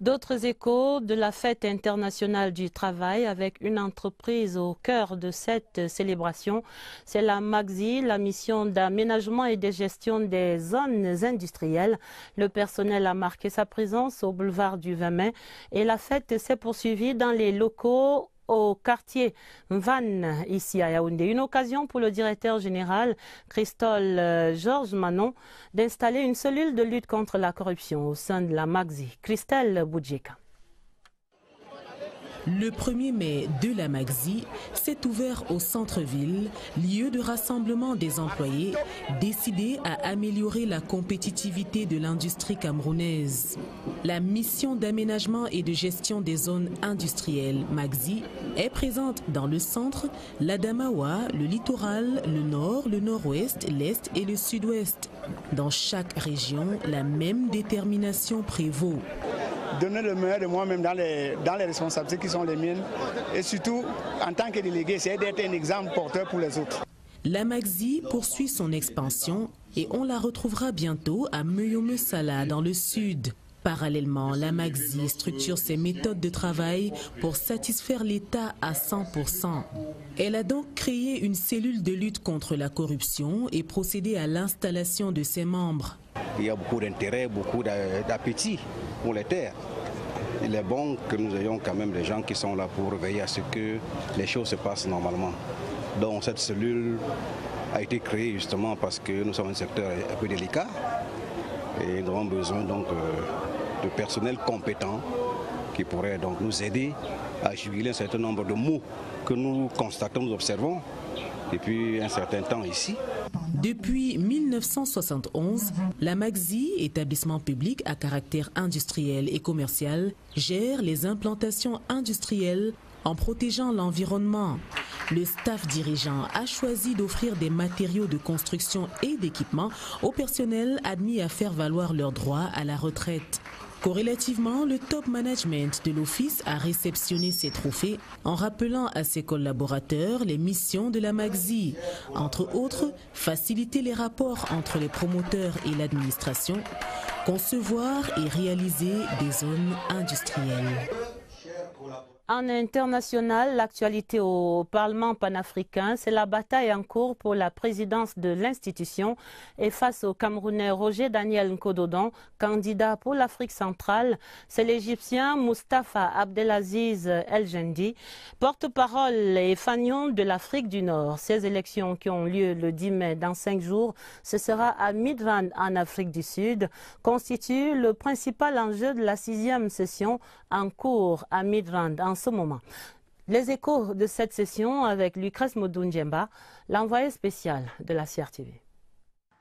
D'autres échos de la fête internationale du travail avec une entreprise au cœur de cette célébration. C'est la MAGSI, la mission d'aménagement et de gestion des zones industrielles. Le personnel a marqué sa présence au boulevard du 20 mai et la fête s'est poursuivie dans les locaux au quartier Van, ici à Yaoundé. Une occasion pour le directeur général, Christol Georges Manon, d'installer une cellule de lutte contre la corruption au sein de la MAGSI. Christelle Boudjeka. Le 1er mai de la MAGSI s'est ouvert au centre-ville, lieu de rassemblement des employés, décidés à améliorer la compétitivité de l'industrie camerounaise. La mission d'aménagement et de gestion des zones industrielles MAGSI est présente dans le centre, l'Adamawa, le littoral, le nord, le nord-ouest, l'est et le sud-ouest. Dans chaque région, la même détermination prévaut. Donner le meilleur de moi-même dans les responsabilités qui sont les miennes et surtout, en tant que délégué, c'est d'être un exemple porteur pour les autres. La MAGSI poursuit son expansion et on la retrouvera bientôt à Meyomesala dans le sud. Parallèlement, la MAGSI structure ses méthodes de travail pour satisfaire l'État à 100%. Elle a donc créé une cellule de lutte contre la corruption et procédé à l'installation de ses membres. Il y a beaucoup d'intérêt, beaucoup d'appétit pour les terres. Il est bon que nous ayons quand même des gens qui sont là pour veiller à ce que les choses se passent normalement. Donc cette cellule a été créée justement parce que nous sommes un secteur un peu délicat et nous avons besoin donc de personnel compétent qui pourrait donc nous aider à juguler un certain nombre de maux que nous constatons, nous observons depuis un certain temps ici. Depuis 1971, la Magzi, établissement public à caractère industriel et commercial, gère les implantations industrielles en protégeant l'environnement. Le staff dirigeant a choisi d'offrir des matériaux de construction et d'équipement au personnel admis à faire valoir leurs droits à la retraite. Corrélativement, le top management de l'office a réceptionné ces trophées en rappelant à ses collaborateurs les missions de la Magzi. Entre autres, faciliter les rapports entre les promoteurs et l'administration, concevoir et réaliser des zones industrielles. En international, l'actualité au Parlement panafricain, c'est la bataille en cours pour la présidence de l'institution et face au Camerounais Roger Daniel Nkododan, candidat pour l'Afrique centrale, c'est l'Égyptien Moustapha Abdelaziz El Jendi, porte-parole et fanion de l'Afrique du Nord. Ces élections qui ont lieu le 10 mai dans 5 jours, ce sera à Midrand en Afrique du Sud, constitue le principal enjeu de la 6e session en cours à Midrand en ce moment. Les échos de cette session avec Lucrèce Modou-Ndjemba, l'envoyé spécial de la CRTV.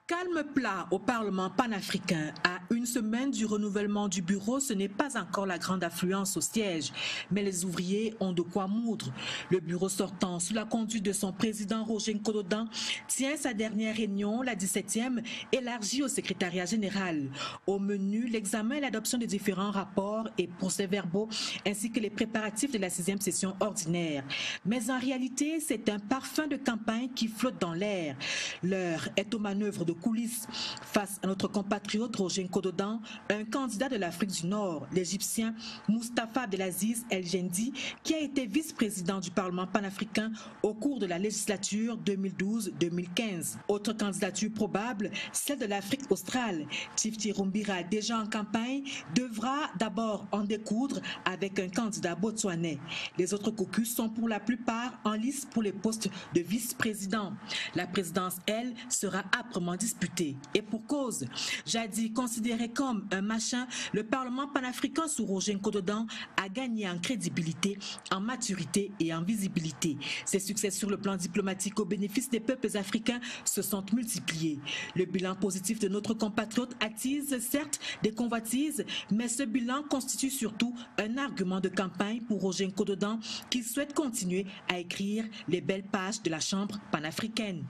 Calme plat au Parlement panafricain. À une semaine du renouvellement du bureau, ce n'est pas encore la grande affluence au siège. Mais les ouvriers ont de quoi moudre. Le bureau sortant, sous la conduite de son président Roger Nkododan, tient sa dernière réunion, la 17e, élargie au secrétariat général. Au menu, l'examen et l'adoption des différents rapports et procès-verbaux, ainsi que les préparatifs de la 6e session ordinaire. Mais en réalité, c'est un parfum de campagne qui flotte dans l'air. L'heure est aux manœuvres de coulisses. Face à notre compatriote Roger Nkododan, un candidat de l'Afrique du Nord, l'Égyptien Moustapha Abdelaziz El Jendi, qui a été vice-président du Parlement panafricain au cours de la législature 2012-2015. Autre candidature probable, celle de l'Afrique australe. Tifti Rumbira, déjà en campagne, devra d'abord en découdre avec un candidat botswanais. Les autres caucus sont pour la plupart en lice pour les postes de vice-président. La présidence, elle, sera âprement disputé. Et pour cause, jadis considéré comme un machin, le Parlement panafricain sous Roger Nkododan a gagné en crédibilité, en maturité et en visibilité. Ses succès sur le plan diplomatique au bénéfice des peuples africains se sont multipliés. Le bilan positif de notre compatriote attise certes des convoitises, mais ce bilan constitue surtout un argument de campagne pour Roger Nkododan qui souhaite continuer à écrire les belles pages de la Chambre panafricaine.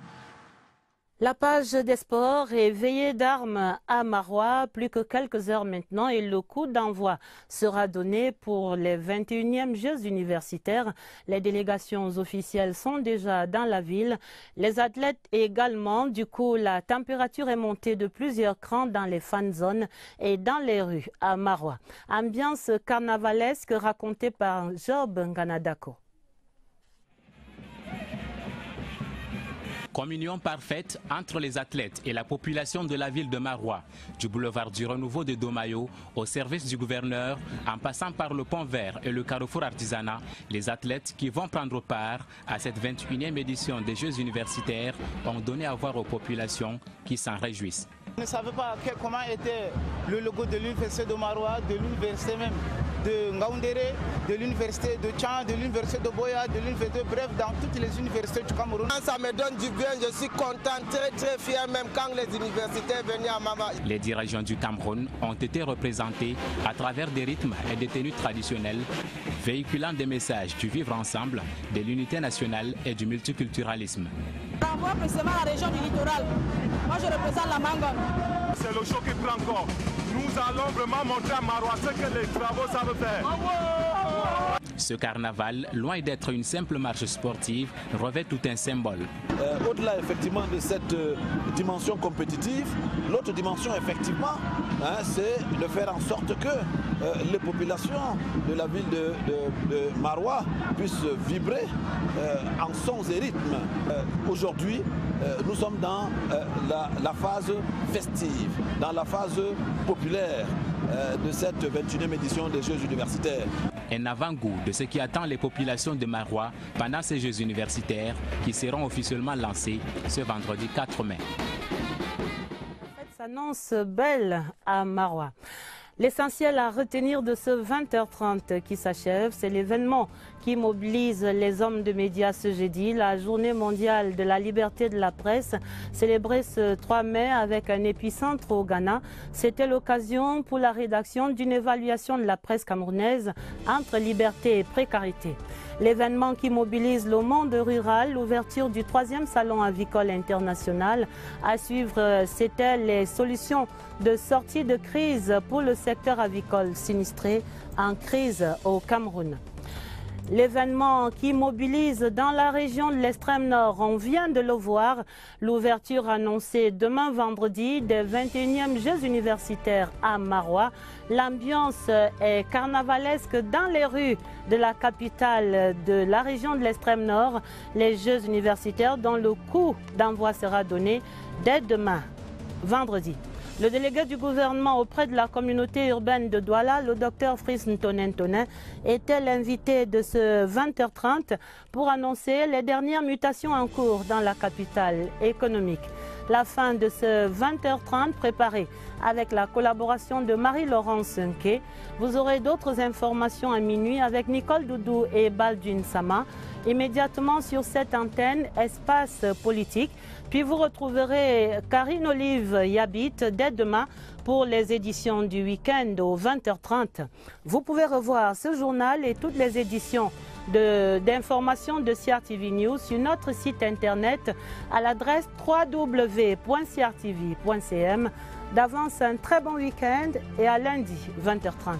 La page des sports est veillée d'armes à Marois, plus que quelques heures maintenant, et le coup d'envoi sera donné pour les 21e Jeux universitaires. Les délégations officielles sont déjà dans la ville, les athlètes également. Du coup, la température est montée de plusieurs crans dans les fan zones et dans les rues à Marois. Ambiance carnavalesque racontée par Job Nganadako. Communion parfaite entre les athlètes et la population de la ville de Marois, du boulevard du Renouveau de Domayo au service du gouverneur, en passant par le Pont Vert et le carrefour artisanat. Les athlètes qui vont prendre part à cette 21e édition des Jeux universitaires ont donné à voir aux populations qui s'en réjouissent. Je ne savais pas comment était le logo de l'université de Marois, de l'université même de Ngaoundéré, de l'université de Tchan, de l'université de Boya, de l'université de bref, dans toutes les universités du Cameroun. Ça me donne du bien, je suis content, très fier même quand les universités venaient à Mama. Les dirigeants du Cameroun ont été représentés à travers des rythmes et des tenues traditionnelles, véhiculant des messages du vivre ensemble, de l'unité nationale et du multiculturalisme. J'envoie précisément la région du littoral. Moi je représente la Mangone. C'est le choc qui prend encore. Nous allons vraiment montrer à Marois ce que les travaux savent faire. Ce carnaval, loin d'être une simple marche sportive, revêt tout un symbole. Au-delà effectivement de cette dimension compétitive, l'autre dimension effectivement, c'est de faire en sorte que les populations de la ville de Marois puissent vibrer en sons et rythmes. Aujourd'hui, nous sommes dans la phase festive, dans la phase populaire de cette 21e édition des Jeux universitaires. Un avant-goût de ce qui attend les populations de Marois pendant ces Jeux universitaires qui seront officiellement lancés ce vendredi 4 mai. Cette s'annonce belle à Marois. L'essentiel à retenir de ce 20h30 qui s'achève, c'est l'événement qui mobilise les hommes de médias ce jeudi, la journée mondiale de la liberté de la presse, célébrée ce 3 mai avec un épicentre au Ghana. C'était l'occasion pour la rédaction d'une évaluation de la presse camerounaise entre liberté et précarité. L'événement qui mobilise le monde rural, l'ouverture du 3e salon avicole international. À suivre, c'était les solutions de sortie de crise pour le secteur avicole sinistré en crise au Cameroun. L'événement qui mobilise dans la région de l'extrême nord, on vient de le voir, l'ouverture annoncée demain vendredi des 21e Jeux universitaires à Maroua. L'ambiance est carnavalesque dans les rues de la capitale de la région de l'extrême nord. Les Jeux universitaires dont le coup d'envoi sera donné dès demain, vendredi. Le délégué du gouvernement auprès de la communauté urbaine de Douala, le docteur Fris Ntonen, était l'invité de ce 20h30 pour annoncer les dernières mutations en cours dans la capitale économique. La fin de ce 20h30 préparé avec la collaboration de Marie-Laurence Nke. Vous aurez d'autres informations à minuit avec Nicole Doudou et Baldwin Sama. Immédiatement sur cette antenne, Espace Politique. Puis vous retrouverez Karine Olive Yabit dès demain pour les éditions du week-end au 20h30. Vous pouvez revoir ce journal et toutes les éditions d'informations de CRTV News sur notre site internet à l'adresse www.crtv.cm. D'avance, un très bon week-end et à lundi 20h30.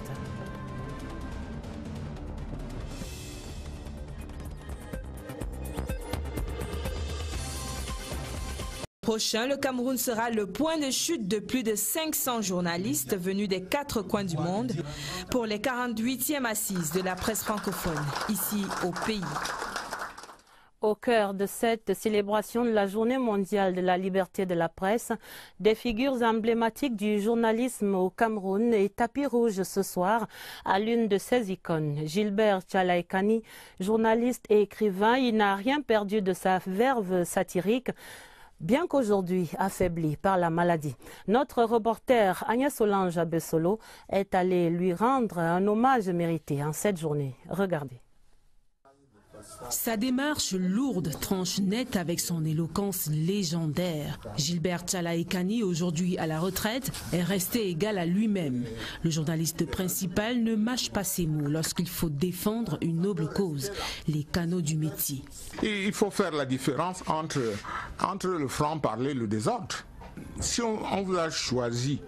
Prochain, le Cameroun sera le point de chute de plus de 500 journalistes venus des 4 coins du monde pour les 48e assises de la presse francophone, ici au pays. Au cœur de cette célébration de la Journée mondiale de la liberté de la presse, des figures emblématiques du journalisme au Cameroun et tapis rouge ce soir à l'une de ces icônes. Gilbert Tchalaïkani, journaliste et écrivain, il n'a rien perdu de sa verve satirique, bien qu'aujourd'hui affaibli par la maladie. Notre reporter Agnès Solange Abessolo est allé lui rendre un hommage mérité en cette journée. Regardez. Sa démarche lourde tranche net avec son éloquence légendaire. Gilbert Tchalaïkani, aujourd'hui à la retraite, est resté égal à lui-même. Le journaliste principal ne mâche pas ses mots lorsqu'il faut défendre une noble cause, les canaux du métier. Il faut faire la différence entre le franc-parler et le désordre. Si on vous a choisi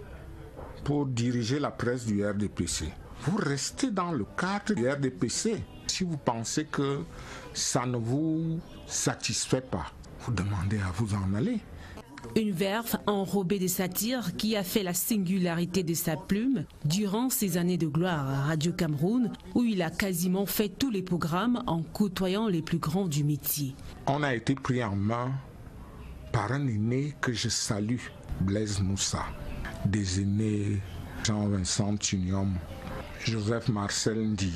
pour diriger la presse du RDPC, vous restez dans le cadre du RDPC. Si vous pensez que ça ne vous satisfait pas, vous demandez à vous en aller. Une verve enrobée de satire qui a fait la singularité de sa plume durant ses années de gloire à Radio Cameroun, où il a quasiment fait tous les programmes en côtoyant les plus grands du métier. On a été pris en main par un aîné que je salue, Blaise Moussa. Des aînés Jean-Vincent Tunium, Joseph Marcel Ndi,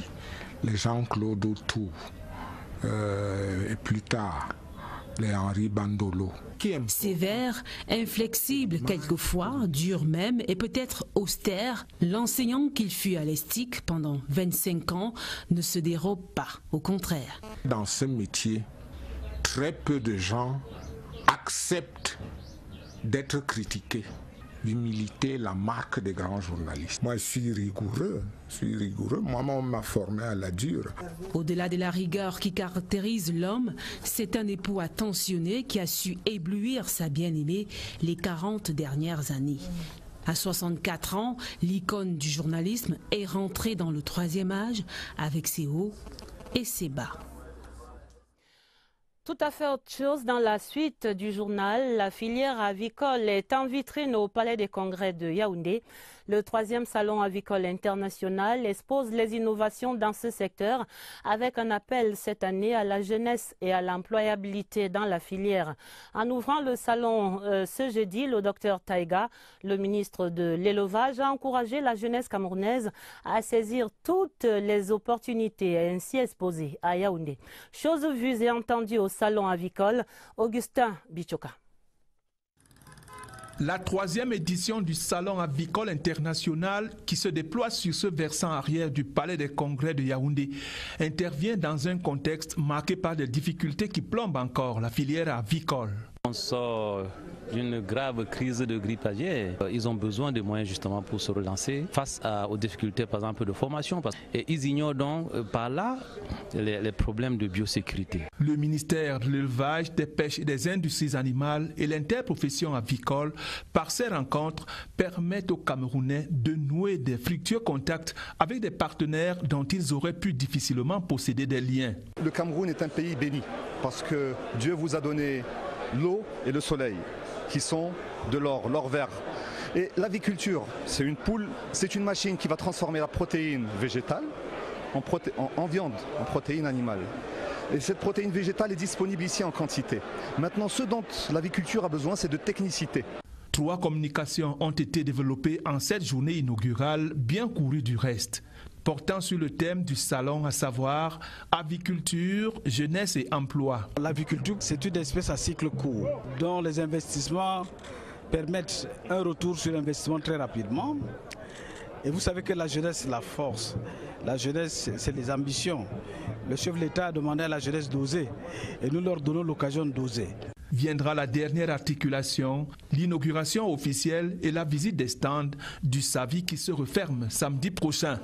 les Jean-Claude Autour, et plus tard, les Henri Bandolo. Sévère, inflexible quelquefois, dur même et peut-être austère, l'enseignant qu'il fut à l'ESTIC pendant 25 ans ne se dérobe pas, au contraire. Dans ce métier, très peu de gens acceptent d'être critiqués. L'humilité est la marque des grands journalistes. Moi, je suis rigoureux. Moi, on m'a formé à la dure. Au-delà de la rigueur qui caractérise l'homme, c'est un époux attentionné qui a su éblouir sa bien-aimée les 40 dernières années. À 64 ans, l'icône du journalisme est rentrée dans le 3e âge avec ses hauts et ses bas. Tout à fait autre chose dans la suite du journal. La filière avicole est en vitrine au Palais des Congrès de Yaoundé. Le 3e salon avicole international expose les innovations dans ce secteur avec un appel cette année à la jeunesse et à l'employabilité dans la filière. En ouvrant le salon ce jeudi, le docteur Taïga, le ministre de l'élevage, a encouragé la jeunesse camerounaise à saisir toutes les opportunités ainsi exposées à Yaoundé. Chose vue et entendue au salon avicole, Augustin Bichoka. La 3e édition du Salon avicole international qui se déploie sur ce versant arrière du Palais des Congrès de Yaoundé intervient dans un contexte marqué par des difficultés qui plombent encore la filière avicole. On sort d'une grave crise de grippe aviaire. Ils ont besoin de moyens justement pour se relancer face aux difficultés par exemple de formation. Et ils ignorent donc par là les problèmes de biosécurité. Le ministère de l'Élevage, des Pêches et des Industries animales et l'interprofession avicole, par ces rencontres, permettent aux Camerounais de nouer des fructueux contacts avec des partenaires dont ils auraient pu difficilement posséder des liens. Le Cameroun est un pays béni parce que Dieu vous a donné l'eau et le soleil, qui sont de l'or vert. Et l'aviculture, c'est une poule, c'est une machine qui va transformer la protéine végétale en viande, en protéine animale. Et cette protéine végétale est disponible ici en quantité. Maintenant, ce dont l'aviculture a besoin, c'est de technicité. 3 communications ont été développées en cette journée inaugurale, bien courue du reste, portant sur le thème du salon, à savoir aviculture, jeunesse et emploi. L'aviculture, c'est une espèce à cycle court, dont les investissements permettent un retour sur investissement très rapidement. Et vous savez que la jeunesse, c'est la force. La jeunesse, c'est les ambitions. Le chef de l'État a demandé à la jeunesse d'oser, et nous leur donnons l'occasion d'oser. Viendra la dernière articulation, l'inauguration officielle et la visite des stands du SAVI qui se referme samedi prochain.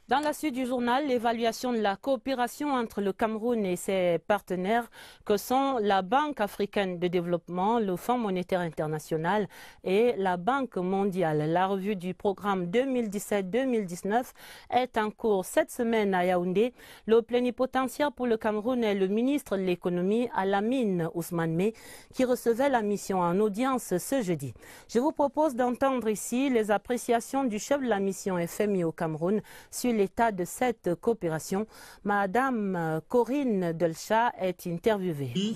Dans la suite du journal, l'évaluation de la coopération entre le Cameroun et ses partenaires que sont la Banque africaine de développement, le Fonds monétaire international et la Banque mondiale. La revue du programme 2017-2019 est en cours cette semaine à Yaoundé. Le plénipotentiaire pour le Cameroun est le ministre de l'économie Alamine Ousmane Meh qui recevait la mission en audience ce jeudi. Je vous propose d'entendre ici les appréciations du chef de la mission FMI au Cameroun sur l'état de cette coopération. Madame Corinne Delcha est interviewée. Ils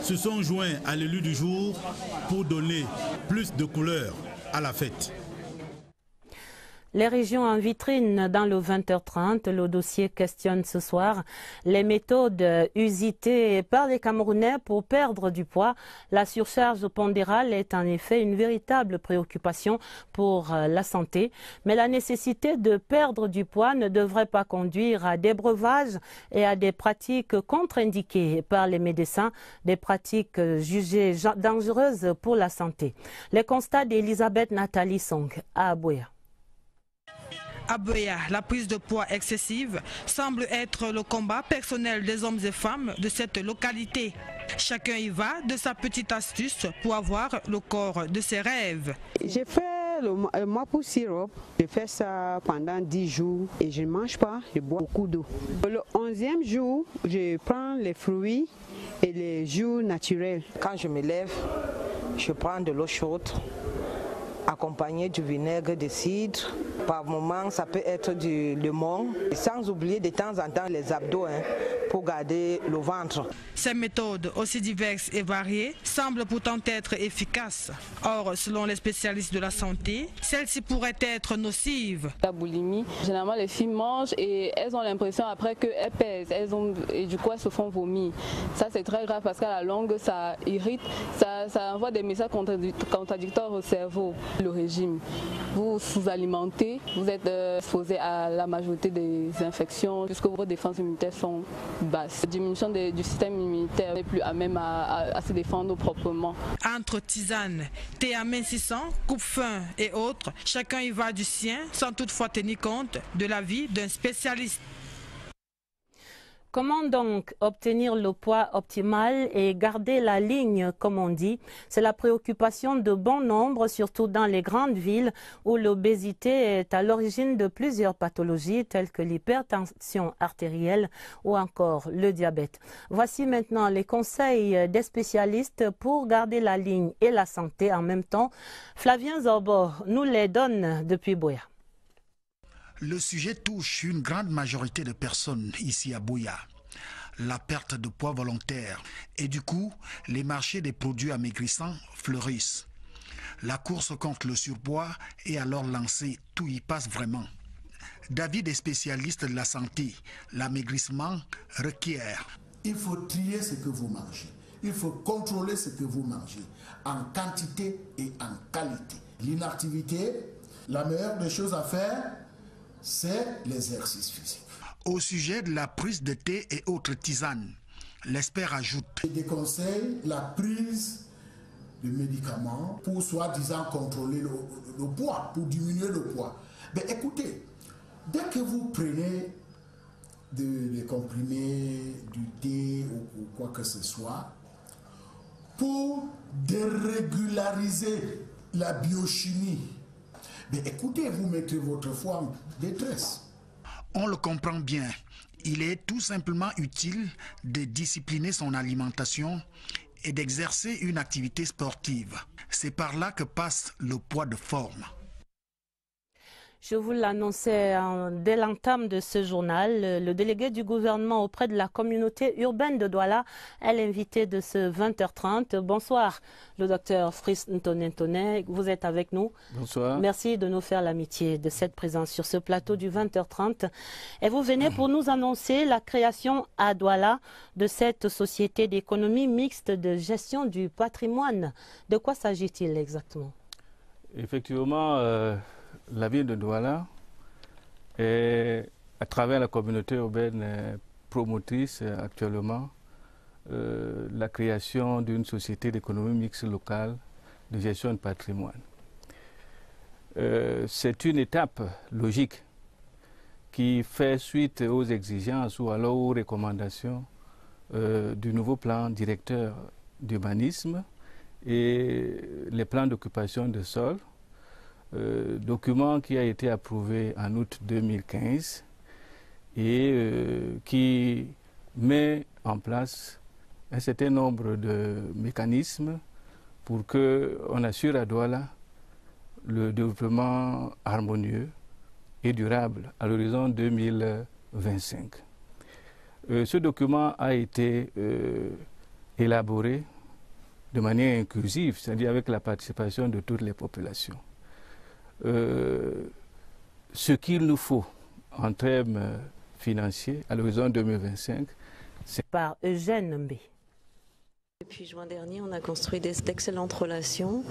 se sont joints à l'élu du jour pour donner plus de couleur à la fête. Les régions en vitrine dans le 20h30. Le dossier questionne ce soir les méthodes usitées par les Camerounais pour perdre du poids. La surcharge pondérale est en effet une véritable préoccupation pour la santé. Mais la nécessité de perdre du poids ne devrait pas conduire à des breuvages et à des pratiques contre-indiquées par les médecins, des pratiques jugées dangereuses pour la santé. Les constats d'Elisabeth Nathalie Song à Aboya. À Boya, la prise de poids excessive semble être le combat personnel des hommes et femmes de cette localité. Chacun y va de sa petite astuce pour avoir le corps de ses rêves. J'ai fait le Maple Syrup, je fais ça pendant 10 jours et je ne mange pas, je bois beaucoup d'eau. Le 11e jour, je prends les fruits et les jus naturels. Quand je me lève, je prends de l'eau chaude, accompagné du vinaigre de cidre. Par moment, ça peut être du limon. Sans oublier de temps en temps les abdos pour garder le ventre. Ces méthodes, aussi diverses et variées, semblent pourtant être efficaces. Or, selon les spécialistes de la santé, celles-ci pourraient être nocives. La boulimie, généralement les filles mangent et elles ont l'impression après qu'elles pèsent, et du coup elles se font vomir. Ça c'est très grave parce qu'à la longue ça irrite, ça envoie des messages contradictoires au cerveau. Le régime, vous sous-alimentez, vous êtes exposé à la majorité des infections puisque vos défenses immunitaires sont basses. La diminution du système immunitaire n'est plus à même à se défendre proprement. Entre tisane, thé amincissant, coupe-faim et autres, chacun y va du sien sans toutefois tenir compte de l'avis d'un spécialiste. Comment donc obtenir le poids optimal et garder la ligne, comme on dit? C'est la préoccupation de bon nombre, surtout dans les grandes villes où l'obésité est à l'origine de plusieurs pathologies telles que l'hypertension artérielle ou encore le diabète. Voici maintenant les conseils des spécialistes pour garder la ligne et la santé en même temps. Flavien Zorbo nous les donne depuis Boya. Le sujet touche une grande majorité de personnes ici à Boya. La perte de poids volontaire et du coup, les marchés des produits amaigrissants fleurissent. La course contre le surpoids est alors lancée, tout y passe vraiment. D'avis des spécialistes de la santé, l'amaigrissement requiert. Il faut trier ce que vous mangez. il faut contrôler ce que vous mangez, en quantité et en qualité. L'inactivité, la meilleure des choses à faire, c'est l'exercice physique. Au sujet de la prise de thé et autres tisanes, l'expert ajoute. Je déconseille la prise de médicaments pour soi-disant contrôler le poids, pour diminuer le poids. Mais écoutez, dès que vous prenez des comprimés, du thé ou quoi que ce soit, pour dérégulariser la biochimie, mais écoutez, vous mettez votre foie en détresse. On le comprend bien. Il est tout simplement utile de discipliner son alimentation et d'exercer une activité sportive. C'est par là que passe le poids de forme. Je vous l'annonçais dès l'entame de ce journal, le délégué du gouvernement auprès de la communauté urbaine de Douala est l'invité de ce 20h30. Bonsoir, le docteur Fris Ntonentone, vous êtes avec nous. Bonsoir. Merci de nous faire l'amitié de cette présence sur ce plateau du 20h30. Et vous venez pour nous annoncer la création à Douala de cette société d'économie mixte de gestion du patrimoine. De quoi s'agit-il exactement? Effectivement, la ville de Douala est, à travers la communauté urbaine, promotrice actuellement la création d'une société d'économie mixte locale de gestion de patrimoine. C'est une étape logique qui fait suite aux exigences ou alors aux recommandations du nouveau plan directeur d'urbanisme et les plans d'occupation de sol. Document qui a été approuvé en août 2015 et qui met en place un certain nombre de mécanismes pour qu'on assure à Douala le développement harmonieux et durable à l'horizon 2025. Ce document a été élaboré de manière inclusive, c'est-à-dire avec la participation de toutes les populations. Ce qu'il nous faut en termes financiers à l'horizon 2025, c'est... Par Eugène Mbé. Depuis juin dernier, on a construit d'excellentes relations.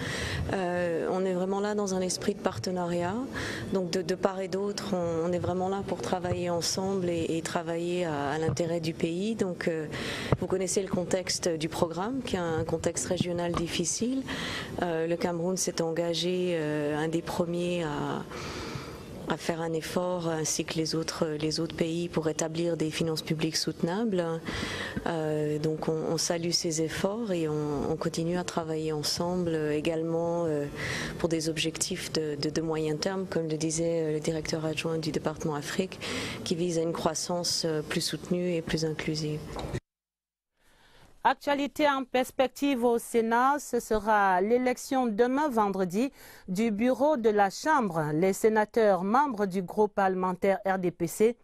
On est vraiment là dans un esprit de partenariat. Donc de part et d'autre, on est vraiment là pour travailler ensemble et travailler à l'intérêt du pays. Donc vous connaissez le contexte du programme, qui est un contexte régional difficile. Le Cameroun s'est engagé, un des premiers à faire un effort, ainsi que les autres pays, pour établir des finances publiques soutenables. Donc on salue ces efforts et on continue à travailler ensemble également pour des objectifs de moyen terme, comme le disait le directeur adjoint du département Afrique, qui vise à une croissance plus soutenue et plus inclusive. Actualité en perspective au Sénat, ce sera l'élection demain vendredi du bureau de la Chambre. Les sénateurs membres du groupe parlementaire RDPC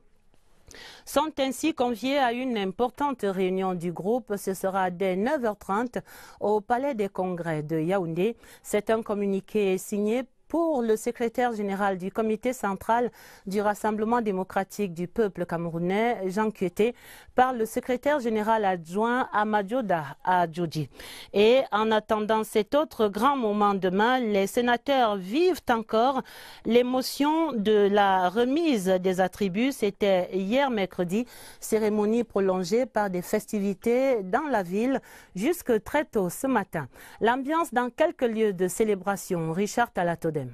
sont ainsi conviés à une importante réunion du groupe. Ce sera dès 9h30 au Palais des Congrès de Yaoundé. C'est un communiqué signé pour le secrétaire général du comité central du Rassemblement démocratique du peuple camerounais, Jean Kueté, par le secrétaire général adjoint Amadioda Adjodji. Et en attendant cet autre grand moment demain, les sénateurs vivent encore l'émotion de la remise des attributs. C'était hier mercredi, cérémonie prolongée par des festivités dans la ville jusque très tôt ce matin. L'ambiance dans quelques lieux de célébration. Richard Talatodem.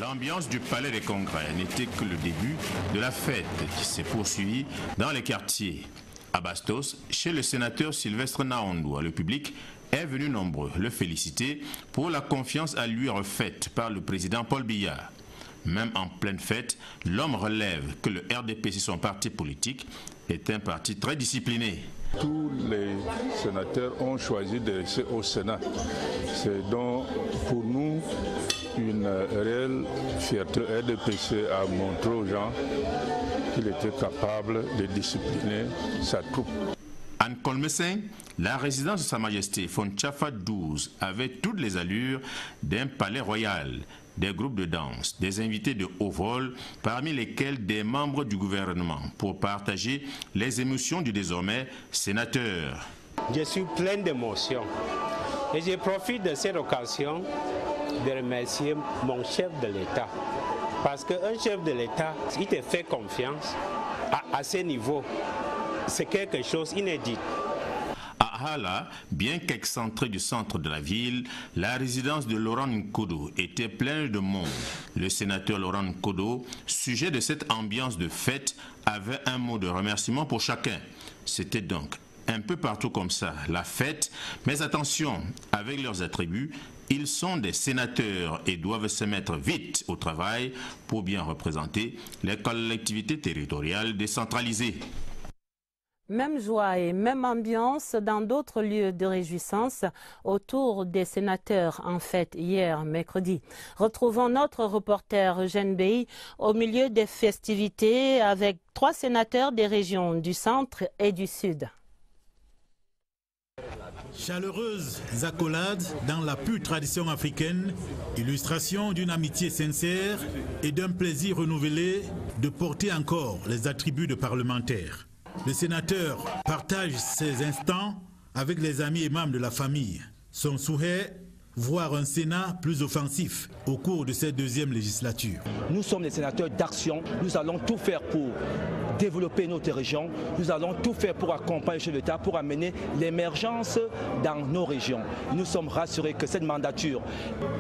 L'ambiance du Palais des Congrès n'était que le début de la fête qui s'est poursuivie dans les quartiers. À Bastos, chez le sénateur Sylvestre Naondoua, le public est venu nombreux le féliciter pour la confiance à lui refaite par le président Paul Biya. Même en pleine fête, l'homme relève que le RDPC, son parti politique, est un parti très discipliné. Tous les sénateurs ont choisi de rester au Sénat. C'est donc pour nous une réelle fierté. RDPC a montré aux gens qu'il était capable de discipliner sa troupe. Anne Colmessin, la résidence de Sa Majesté Fonchafa XII avait toutes les allures d'un palais royal. Des groupes de danse, des invités de haut vol, parmi lesquels des membres du gouvernement, pour partager les émotions du désormais sénateur. Je suis plein d'émotions. Et je profite de cette occasion de remercier mon chef de l'État. Parce qu'un chef de l'État, il te fait confiance à ce niveau. C'est quelque chose d'inédit. À Hala, bien qu'excentrée du centre de la ville, la résidence de Laurent Nkodo était pleine de monde. Le sénateur Laurent Nkodo, sujet de cette ambiance de fête, avait un mot de remerciement pour chacun. C'était donc un peu partout comme ça, la fête, mais attention, avec leurs attributs, ils sont des sénateurs et doivent se mettre vite au travail pour bien représenter les collectivités territoriales décentralisées. Même joie et même ambiance dans d'autres lieux de réjouissance autour des sénateurs en fête hier mercredi. Retrouvons notre reporter Eugène Bey au milieu des festivités avec 3 sénateurs des régions du centre et du sud. Chaleureuse accolade dans la pure tradition africaine, illustration d'une amitié sincère et d'un plaisir renouvelé de porter encore les attributs de parlementaire. Le sénateur partage ces instants avec les amis et membres de la famille. Son souhait, voir un Sénat plus offensif au cours de cette 2e législature. Nous sommes des sénateurs d'action, nous allons tout faire pour développer notre région, nous allons tout faire pour accompagner le chef d'État, pour amener l'émergence dans nos régions. Nous sommes rassurés que cette mandature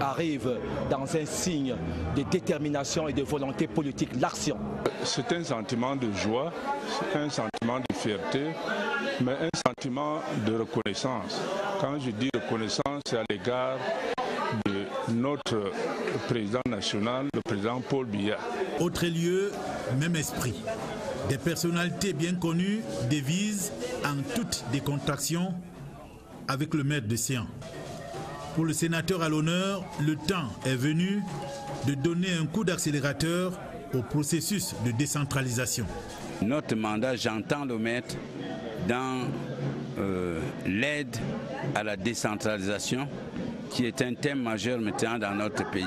arrive dans un signe de détermination et de volonté politique, l'action. C'est un sentiment de joie, c'est un sentiment de fierté, mais un sentiment de reconnaissance. Quand je dis reconnaissance, c'est à l'égard de notre président national, le président Paul Biya. Autre lieu, même esprit. Des personnalités bien connues dévisent en toute décontraction avec le maître de séance. Pour le sénateur à l'honneur, le temps est venu de donner un coup d'accélérateur au processus de décentralisation. Notre mandat, j'entends le mettre dans l'aide à la décentralisation, qui est un thème majeur maintenant dans notre pays.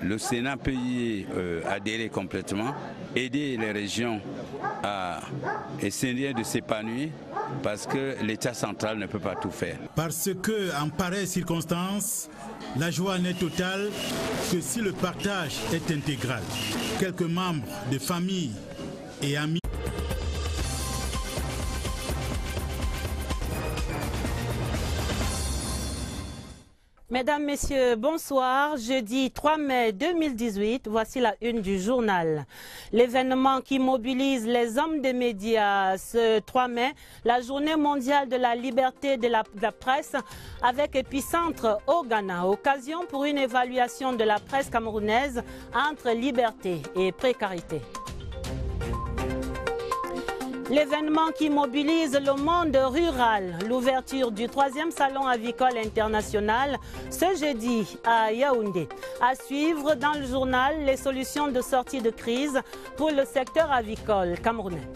Le Sénat peut y adhérer complètement, aider les régions à essayer de s'épanouir, parce que l'État central ne peut pas tout faire. Parce que, en pareille circonstance, la joie n'est totale que si le partage est intégral. Quelques membres de famille et amis. Mesdames, Messieurs, bonsoir. Jeudi 3 mai 2018, voici la une du journal. L'événement qui mobilise les hommes des médias ce 3 mai, la journée mondiale de la liberté de la presse avec épicentre au Ghana. Occasion pour une évaluation de la presse camerounaise entre liberté et précarité. L'événement qui mobilise le monde rural, l'ouverture du 3e salon avicole international ce jeudi à Yaoundé. À suivre dans le journal les solutions de sortie de crise pour le secteur avicole camerounais.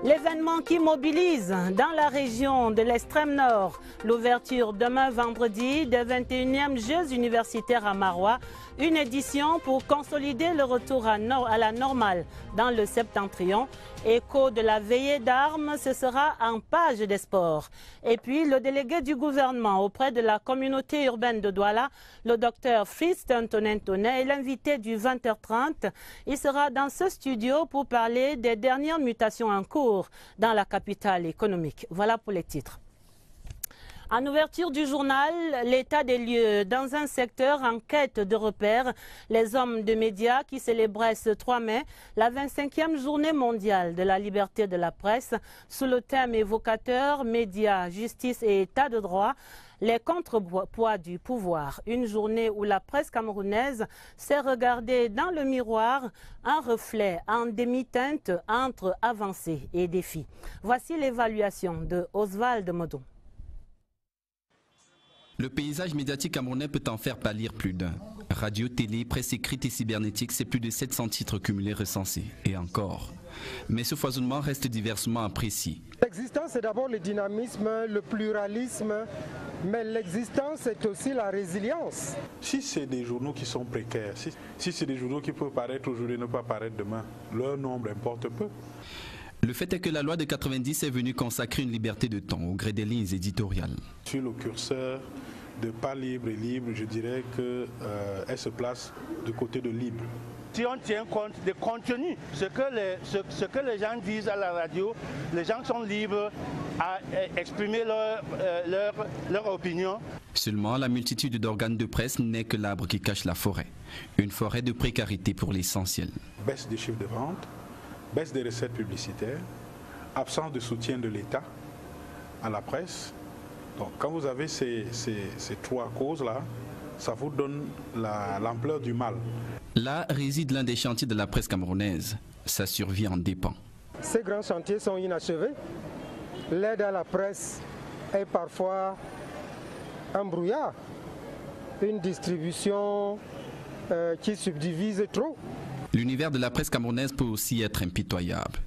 L'événement qui mobilise dans la région de l'extrême nord, l'ouverture demain vendredi des 21e Jeux universitaires à Maroua, une édition pour consolider le retour à la normale dans le septentrion. Écho de la veillée d'armes, ce sera en page des sports. Et puis le délégué du gouvernement auprès de la communauté urbaine de Douala, le docteur Fritz Antonin-Tonnet, est l'invité du 20h30. Il sera dans ce studio pour parler des dernières mutations en cours dans la capitale économique. Voilà pour les titres. En ouverture du journal, l'état des lieux dans un secteur en quête de repères, les hommes de médias qui célébraient ce 3 mai la 25e journée mondiale de la liberté de la presse sous le thème évocateur médias, justice et état de droit. Les contrepoids du pouvoir, une journée où la presse camerounaise s'est regardée dans le miroir, un reflet en demi-teinte entre avancées et défis. Voici l'évaluation de Oswald Modon. Le paysage médiatique camerounais peut en faire pâlir plus d'un. Radio, télé, presse écrite et cybernétique, c'est plus de 700 titres cumulés recensés. Et encore. Mais ce foisonnement reste diversement apprécié. L'existence, c'est d'abord le dynamisme, le pluralisme, mais l'existence, c'est aussi la résilience. Si c'est des journaux qui sont précaires, si c'est des journaux qui peuvent paraître aujourd'hui et ne pas paraître demain, leur nombre importe peu. Le fait est que la loi de 90 est venue consacrer une liberté de ton au gré des lignes éditoriales. Sur le curseur de pas libre et libre, je dirais qu'elle se place du côté de libre. Si on tient compte des contenus, ce que les gens disent à la radio, les gens sont libres à exprimer leur opinion. Seulement, la multitude d'organes de presse n'est que l'arbre qui cache la forêt. Une forêt de précarité pour l'essentiel. Baisse des chiffres de vente, baisse des recettes publicitaires, absence de soutien de l'État à la presse. Donc quand vous avez ces trois causes-là, ça vous donne l'ampleur du mal. Là réside l'un des chantiers de la presse camerounaise. Sa survie en dépend. Ces grands chantiers sont inachevés. L'aide à la presse est parfois un brouillard, une distribution qui subdivise trop. L'univers de la presse camerounaise peut aussi être impitoyable,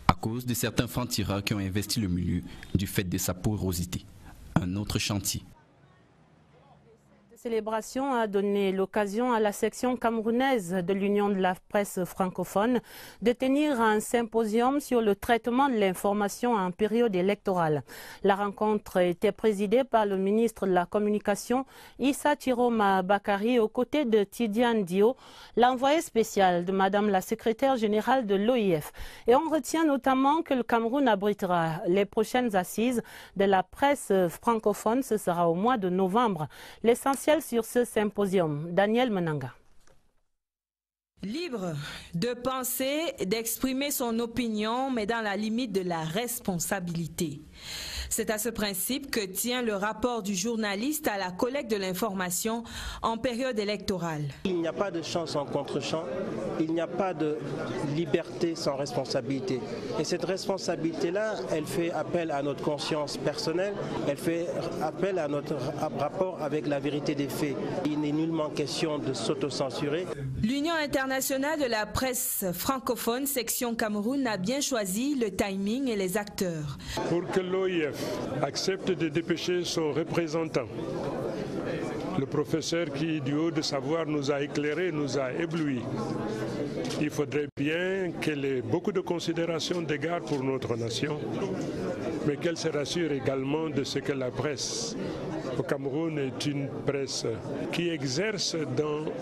à cause de certains francs-tireurs qui ont investi le milieu du fait de sa porosité. Un autre chantier. Cette célébration a donné l'occasion à la section camerounaise de l'Union de la presse francophone de tenir un symposium sur le traitement de l'information en période électorale. La rencontre était présidée par le ministre de la Communication, Issa Chiroma Bakari, aux côtés de Tidiane Dio, l'envoyé spécial de Madame la secrétaire générale de l'OIF. Et on retient notamment que le Cameroun abritera les prochaines assises de la presse francophone. Ce sera au mois de novembre. L'essentiel sur ce symposium. Daniel Menanga. Libre de penser, d'exprimer son opinion, mais dans la limite de la responsabilité. C'est à ce principe que tient le rapport du journaliste à la collecte de l'information en période électorale. Il n'y a pas de champ sans contre-champ, il n'y a pas de liberté sans responsabilité. Et cette responsabilité-là, elle fait appel à notre conscience personnelle, elle fait appel à notre rapport avec la vérité des faits. Il n'est nullement question de s'autocensurer. L'Union internationale de la presse francophone, section Cameroun, a bien choisi le timing et les acteurs. Pour que l'OIF accepte de dépêcher son représentant, le professeur qui, du haut de savoir, nous a éclairés, nous a éblouis, il faudrait bien qu'elle ait beaucoup de considération, d'égard pour notre nation, mais qu'elle se rassure également de ce que la presse au Cameroun est une presse qui exerce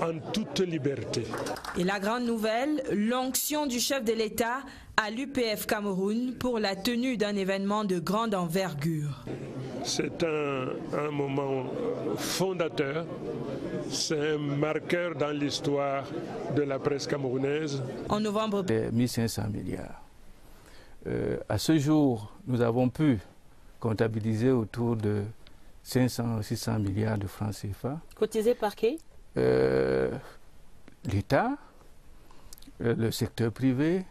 en toute liberté. Et la grande nouvelle, l'onction du chef de l'État à l'UPF Cameroun pour la tenue d'un événement de grande envergure. C'est un moment fondateur, c'est un marqueur dans l'histoire de la presse camerounaise. En novembre, 1500 milliards. À ce jour, nous avons pu comptabiliser autour de 500-600 milliards de francs CFA. Cotisés par qui? L'État, le secteur privé,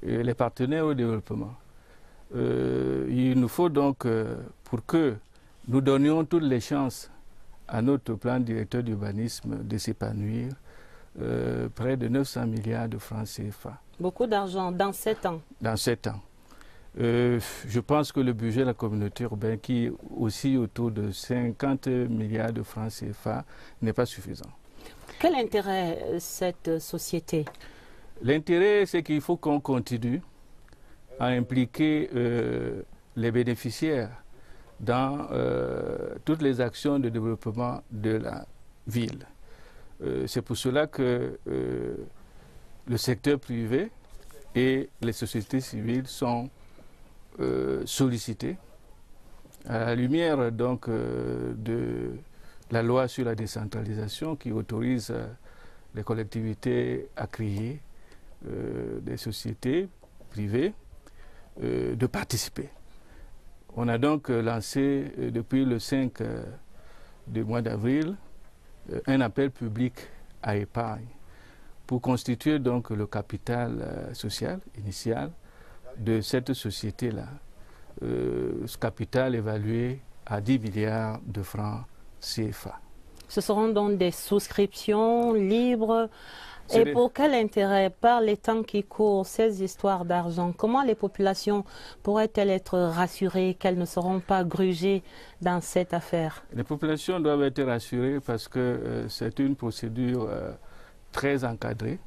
et les partenaires au développement. Il nous faut donc, pour que nous donnions toutes les chances à notre plan directeur d'urbanisme de s'épanouir, près de 900 milliards de francs CFA. Beaucoup d'argent dans 7 ans. Dans 7 ans. Je pense que le budget de la communauté urbaine, qui est aussi autour de 50 milliards de francs CFA, n'est pas suffisant. Quel intérêt cette société? L'intérêt, c'est qu'il faut qu'on continue à impliquer les bénéficiaires dans toutes les actions de développement de la ville. C'est pour cela que le secteur privé et les sociétés civiles sont sollicités à la lumière donc de la loi sur la décentralisation qui autorise les collectivités à créer des sociétés privées de participer. On a donc lancé depuis le 5 du mois d'avril un appel public à épargne pour constituer donc le capital social initial de cette société-là. Ce capital évalué à 10 milliards de francs CFA. Ce seront donc des souscriptions libres. Et pour quel intérêt, par les temps qui courent, ces histoires d'argent, comment les populations pourraient-elles être rassurées qu'elles ne seront pas grugées dans cette affaire? Les populations doivent être rassurées parce que c'est une procédure très encadrée,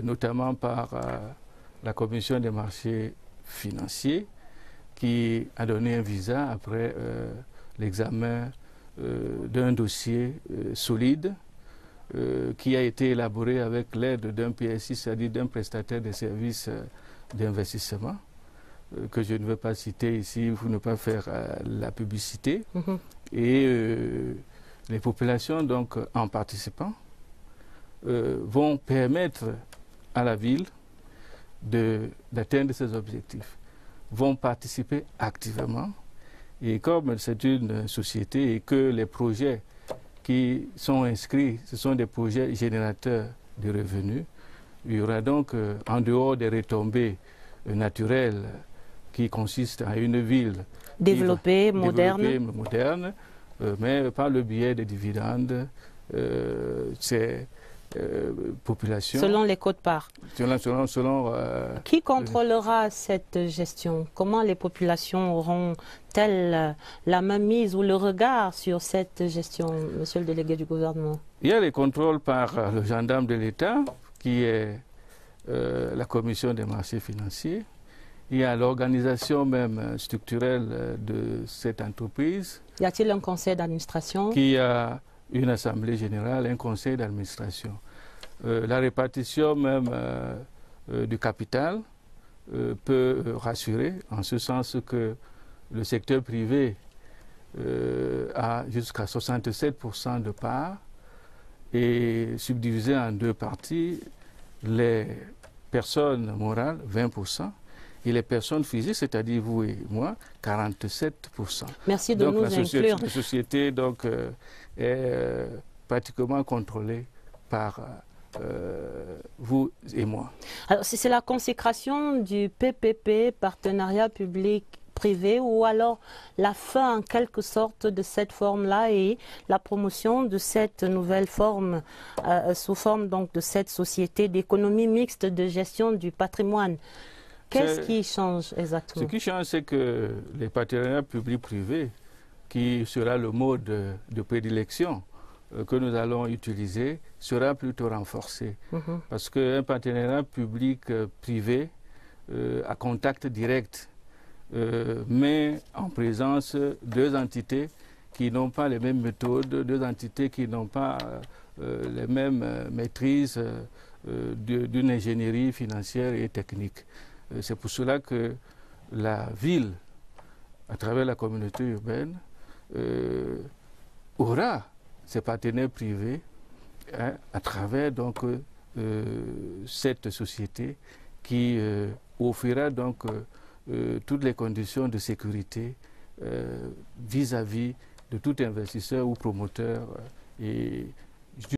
notamment par la commission des marchés financiers qui a donné un visa après l'examen d'un dossier solide qui a été élaboré avec l'aide d'un PSI, c'est-à-dire d'un prestataire de services d'investissement, que je ne veux pas citer ici pour ne pas faire la publicité. Et les populations, donc, en participant, vont permettre à la ville d'atteindre ses objectifs, vont participer activement. Et comme c'est une société et que les projets qui sont inscrits, ce sont des projets générateurs de revenus, il y aura donc, en dehors des retombées naturelles qui consistent à une ville développée, moderne, mais par le biais des dividendes, ces populations... Selon les quotes-parts. Qui contrôlera cette gestion? Comment les populations auront-elles la mainmise ou le regard sur cette gestion, monsieur le délégué du gouvernement? Il y a les contrôles par le gendarme de l'État, qui est la commission des marchés financiers. Il y a l'organisation même structurelle de cette entreprise. Y a-t-il un conseil d'administration? Qui a une assemblée générale, un conseil d'administration. La répartition même du capital peut rassurer, en ce sens que le secteur privé a jusqu'à 67% de parts et subdivisé en deux parties, les personnes morales, 20%, et les personnes physiques, c'est-à-dire vous et moi, 47%. Merci de nous inclure. La société donc, est pratiquement contrôlée par vous et moi. Alors, c'est la consécration du PPP, partenariat public-privé, ou alors la fin en quelque sorte de cette forme-là et la promotion de cette nouvelle forme, sous forme donc de cette société d'économie mixte de gestion du patrimoine. Qu'est-ce qui change exactement? Ce qui change, c'est que les partenariats publics-privés, qui sera le mode de prédilection que nous allons utiliser, sera plutôt renforcé. Parce qu'un partenariat public-privé à contact direct, mais en présence deux entités qui n'ont pas les mêmes méthodes, deux entités qui n'ont pas les mêmes maîtrises d'une ingénierie financière et technique. C'est pour cela que la ville, à travers la communauté urbaine, aura ses partenaires privés à travers donc, cette société qui offrira donc toutes les conditions de sécurité vis-à-vis de tout investisseur ou promoteur et